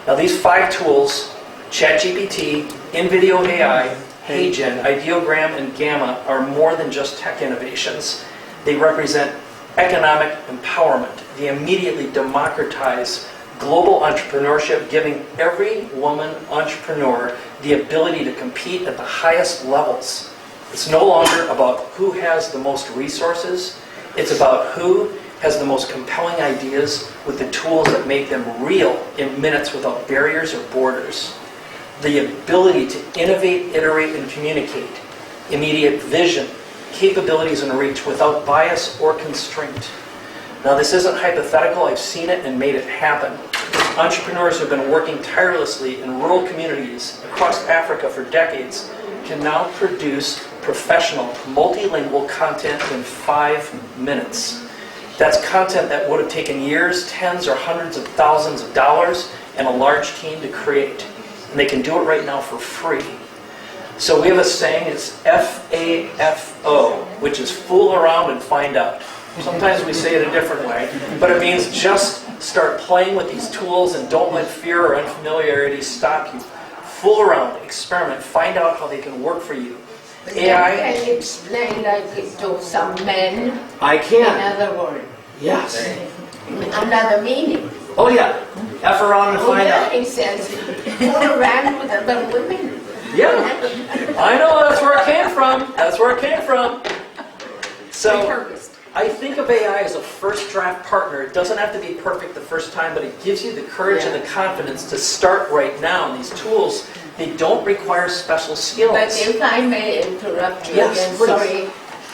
Speaker 6: Now, these 5 tools, ChatGPT, InVideo AI, HeyGen, Ideogram, and Gamma, are more than just tech innovations. They represent economic empowerment. They immediately democratize global entrepreneurship, giving every woman entrepreneur the ability to compete at the highest levels. It's no longer about who has the most resources. It's about who has the most compelling ideas with the tools that make them real in minutes without barriers or borders. The ability to innovate, iterate, and communicate. Immediate vision, capabilities, and reach without bias or constraint. Now, this isn't hypothetical. I've seen it and made it happen. Entrepreneurs who have been working tirelessly in rural communities across Africa for decades can now produce professional, multilingual content in 5 minutes. That's content that would have taken years, tens or hundreds of thousands of dollars, and a large team to create. And they can do it right now for free. So we have a saying, it's FAFO, which is fool around and find out. Sometimes we say it a different way, but it means just start playing with these tools and don't let fear or unfamiliarity stop you. Fool around, experiment, find out how they can work for you. AI.
Speaker 1: Can you explain like it to some men?
Speaker 6: I
Speaker 1: In
Speaker 6: can.
Speaker 1: other words,
Speaker 6: Yes.
Speaker 1: another meaning.
Speaker 6: Oh yeah. F around and find out.
Speaker 1: He says, fool around with other women.
Speaker 6: Yeah. I know, that's where it came from. That's where it came from. So, I think of AI as a first draft partner. It doesn't have to be perfect the first time, but it gives you the courage and the confidence to start right now. And these tools, they don't require special skills.
Speaker 1: But if I may interrupt you
Speaker 6: Yes,
Speaker 1: again,
Speaker 6: please.
Speaker 1: sorry.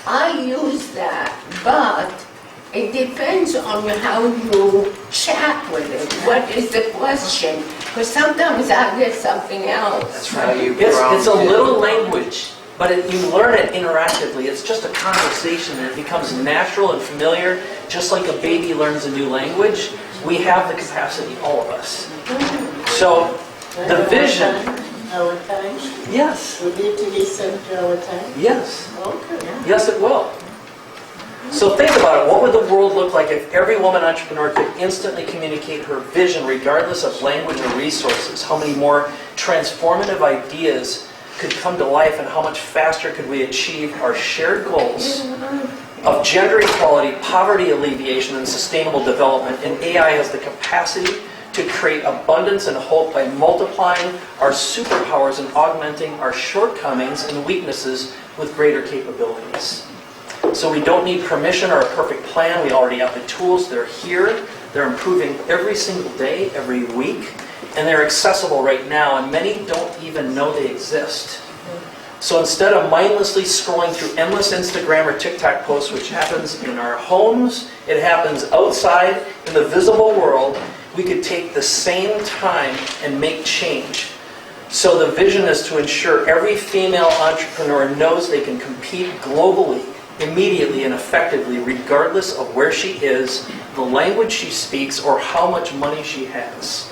Speaker 1: I use that, but It depends on how you chat with it. What is the question? Because sometimes I get something else.
Speaker 6: That's right. It's a little language, but you learn it interactively. It's just a conversation, and it becomes natural and familiar, just like a baby learns a new language. We have the capacity, all of us. So the vision.
Speaker 7: Our time?
Speaker 6: Yes.
Speaker 7: Will it listen to our time?
Speaker 6: Yes.
Speaker 7: Okay.
Speaker 6: Yes, it will. So think about it. What would the world look like if every woman entrepreneur could instantly communicate her vision regardless of language or resources? How many more transformative ideas could come to life, and how much faster could we achieve our shared goals of gender equality, poverty alleviation, and sustainable development? And AI has the capacity to create abundance and hope by multiplying our superpowers and augmenting our shortcomings and weaknesses with greater capabilities. So we don't need permission or a perfect plan. We already have the tools. They're here. They're improving every single day, every week. And they're accessible right now, and many don't even know they exist. So instead of mindlessly scrolling through endless Instagram or TikTok posts, which happens in our homes, it happens outside in the visible world, we could take the same time and make change. So the vision is to ensure every female entrepreneur knows they can compete globally, immediately and effectively, regardless of where she is, the language she speaks, or how much money she has.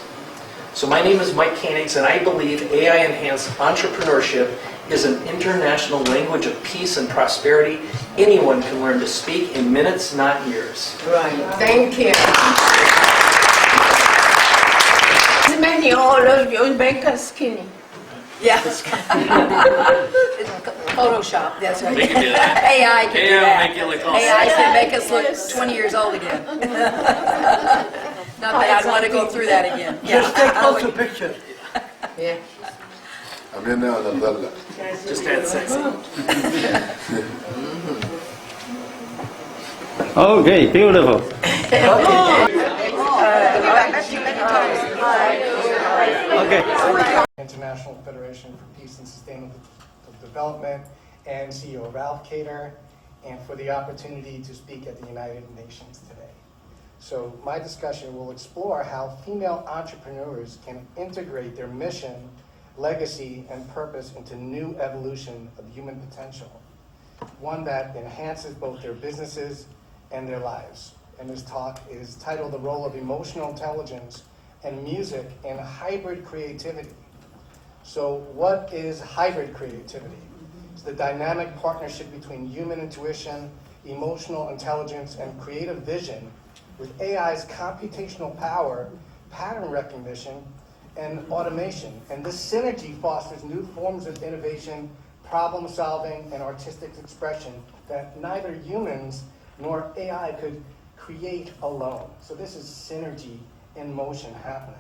Speaker 6: So my name is Mike Koenigs, and I believe AI-enhanced entrepreneurship is an international language of peace and prosperity anyone can learn to speak in minutes, not years.
Speaker 1: Right, thank you. Many, all of you make us skinny.
Speaker 2: Yes. Photoshop, that's right.
Speaker 6: They can do that.
Speaker 2: AI can do
Speaker 6: AI will
Speaker 2: that.
Speaker 6: make you look all
Speaker 2: AI
Speaker 6: sexy.
Speaker 2: can make us look 20 years old again. Not that I'd want to go through that again.
Speaker 8: Just take closer picture.
Speaker 1: Yeah.
Speaker 5: I'm in there on umbrella.
Speaker 6: Just add sexy.
Speaker 8: Okay, beautiful. Okay.
Speaker 9: International Federation for Peace and Sustainable Development, and CEO Ralph Kader, and for the opportunity to speak at the United Nations today. So my discussion will explore how female entrepreneurs can integrate their mission, legacy, and purpose into new evolution of human potential, one that enhances both their businesses and their lives. And this talk is titled The Role of Emotional Intelligence and Music in Hybrid Creativity. So what is hybrid creativity? It's the dynamic partnership between human intuition, emotional intelligence, and creative vision with AI's computational power, pattern recognition, and automation. And this synergy fosters new forms of innovation, problem solving, and artistic expression that neither humans nor AI could create alone. So this is synergy in motion happening.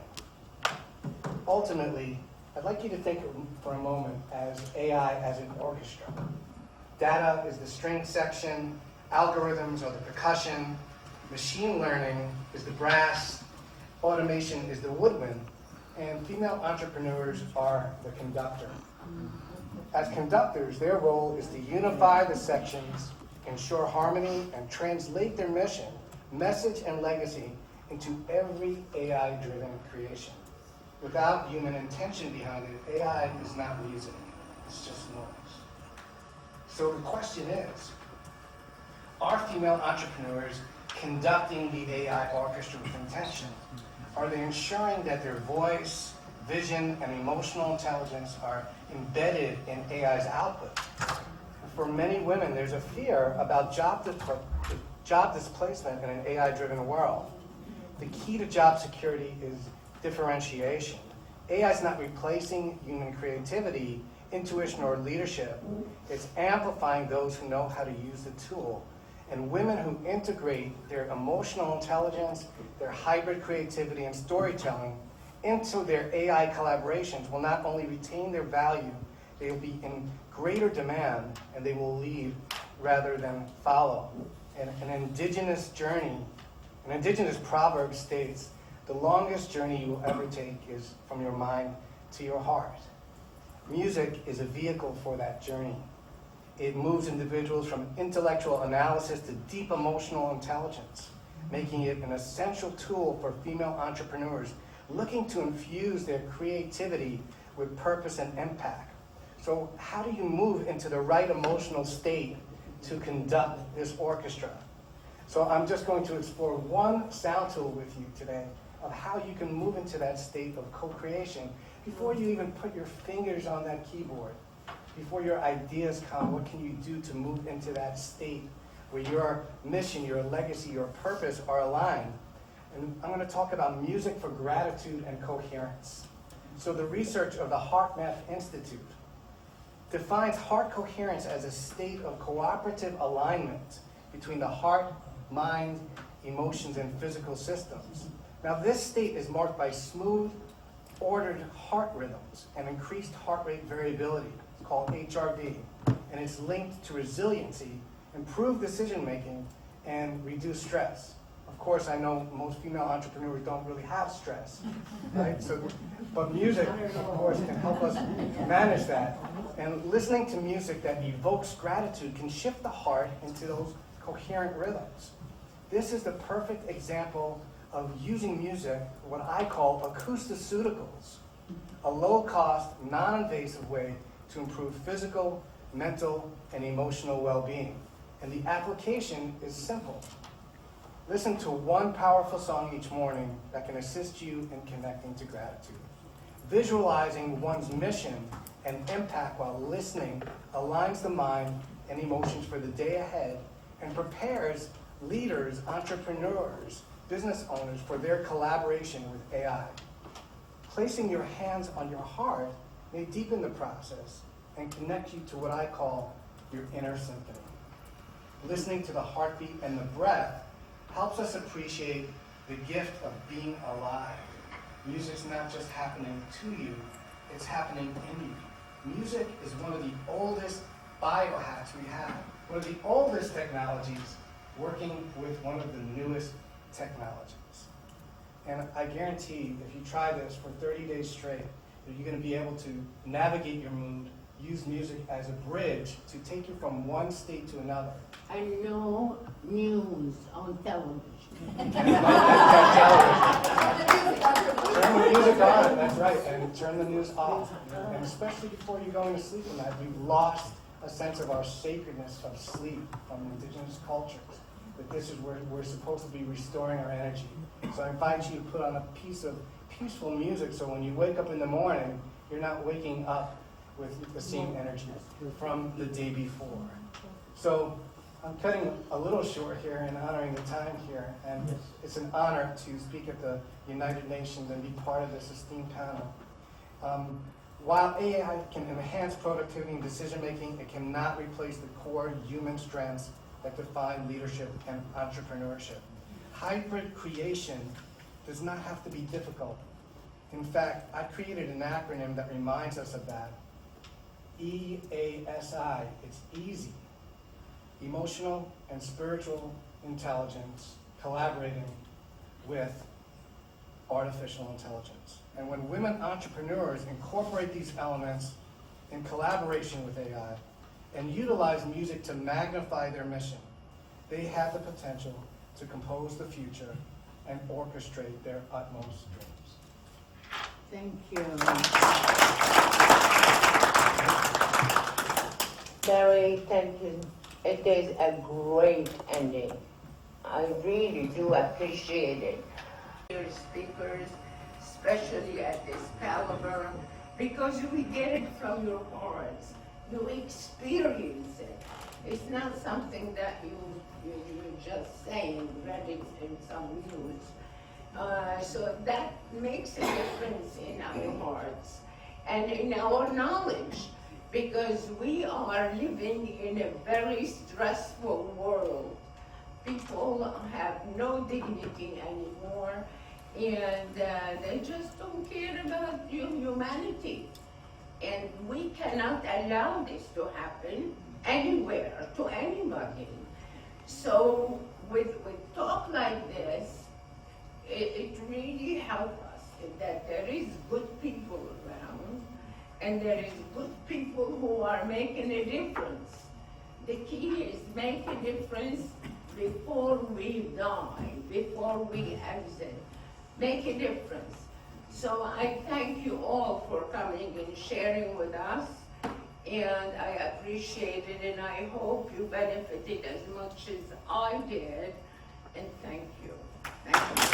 Speaker 9: Ultimately, I'd like you to think for a moment as AI as an orchestra. Data is the string section, algorithms are the percussion, machine learning is the brass, automation is the woodwind, and female entrepreneurs are the conductor. As conductors, their role is to unify the sections, ensure harmony, and translate their mission, message, and legacy into every AI-driven creation. Without human intention behind it, AI is not music, it's just noise. So the question is, are female entrepreneurs conducting the AI orchestra with intention? Are they ensuring that their voice, vision, and emotional intelligence are embedded in AI's output? For many women, there's a fear about job displacement in an AI-driven world. The key to job security is differentiation. AI is not replacing human creativity, intuition, or leadership. It's amplifying those who know how to use the tool. And women who integrate their emotional intelligence, their hybrid creativity, and storytelling into their AI collaborations will not only retain their value, they will be in greater demand, and they will lead rather than follow. And an indigenous proverb states, the longest journey you will ever take is from your mind to your heart. Music is a vehicle for that journey. It moves individuals from intellectual analysis to deep emotional intelligence, making it an essential tool for female entrepreneurs looking to infuse their creativity with purpose and impact. So how do you move into the right emotional state to conduct this orchestra? So I'm just going to explore one sound tool with you today of how you can move into that state of co-creation before you even put your fingers on that keyboard. Before your ideas come, what can you do to move into that state where your mission, your legacy, your purpose are aligned? And I'm going to talk about music for gratitude and coherence. So the research of the HeartMath Institute defines heart coherence as a state of cooperative alignment between the heart, mind, emotions, and physical systems. Now this state is marked by smooth, ordered heart rhythms and increased heart rate variability. It's called HRV, and it's linked to resiliency, improved decision-making, and reduced stress. Of course, I know most female entrepreneurs don't really have stress, right? But music, of course, can help us manage that. And listening to music that evokes gratitude can shift the heart into those coherent rhythms. This is the perfect example of using music, what I call acousticeuticals, a low-cost, non-invasive way to improve physical, mental, and emotional well-being. And the application is simple. Listen to one powerful song each morning that can assist you in connecting to gratitude. Visualizing one's mission and impact while listening aligns the mind and emotions for the day ahead and prepares leaders, entrepreneurs, business owners for their collaboration with AI. Placing your hands on your heart may deepen the process and connect you to what I call your inner symphony. Listening to the heartbeat and the breath helps us appreciate the gift of being alive. Music's not just happening to you, it's happening in you. Music is one of the oldest biohacks we have, one of the oldest technologies working with one of the newest technologies. And I guarantee if you try this for 30 days straight, that you're going to be able to navigate your mood, use music as a bridge to take you from one state to another.
Speaker 1: And no news on television.
Speaker 9: Turn the music on, that's right, and turn the news off. And especially before you're going to sleep at night, we've lost a sense of our sacredness of sleep from indigenous cultures. That this is where we're supposed to be restoring our energy. So I invite you to put on a piece of peaceful music so when you wake up in the morning, you're not waking up with the same energy from the day before. So I'm cutting a little short here and honoring the time here, and it's an honor to speak at the United Nations and be part of this esteemed panel. While AI can enhance productivity and decision-making, it cannot replace the core human strengths that define leadership and entrepreneurship. Hybrid creation does not have to be difficult. In fact, I created an acronym that reminds us of that. EASI, it's easy. Emotional and spiritual intelligence collaborating with artificial intelligence. And when women entrepreneurs incorporate these elements in collaboration with AI and utilize music to magnify their mission, they have the potential to compose the future and orchestrate their utmost dreams.
Speaker 1: Thank you. Barry, thank you. It is a great ending. I really do appreciate it. Your speakers, especially at this caliber, because we get it from your hearts. You experience it. It's not something that you're just saying, read it in some news. So that makes a difference in our hearts and in our knowledge, because we are living in a very stressful world. People have no dignity anymore, and they just don't care about humanity. And we cannot allow this to happen anywhere, to anybody. So with talk like this, it really helps us that there is good people around, and there is good people who are making a difference. the key is make a difference before we die, before we exit. Make a difference. So I thank you all for coming and sharing with us, and I appreciate it, and I hope you benefited as much as I did, and thank you. Thank you.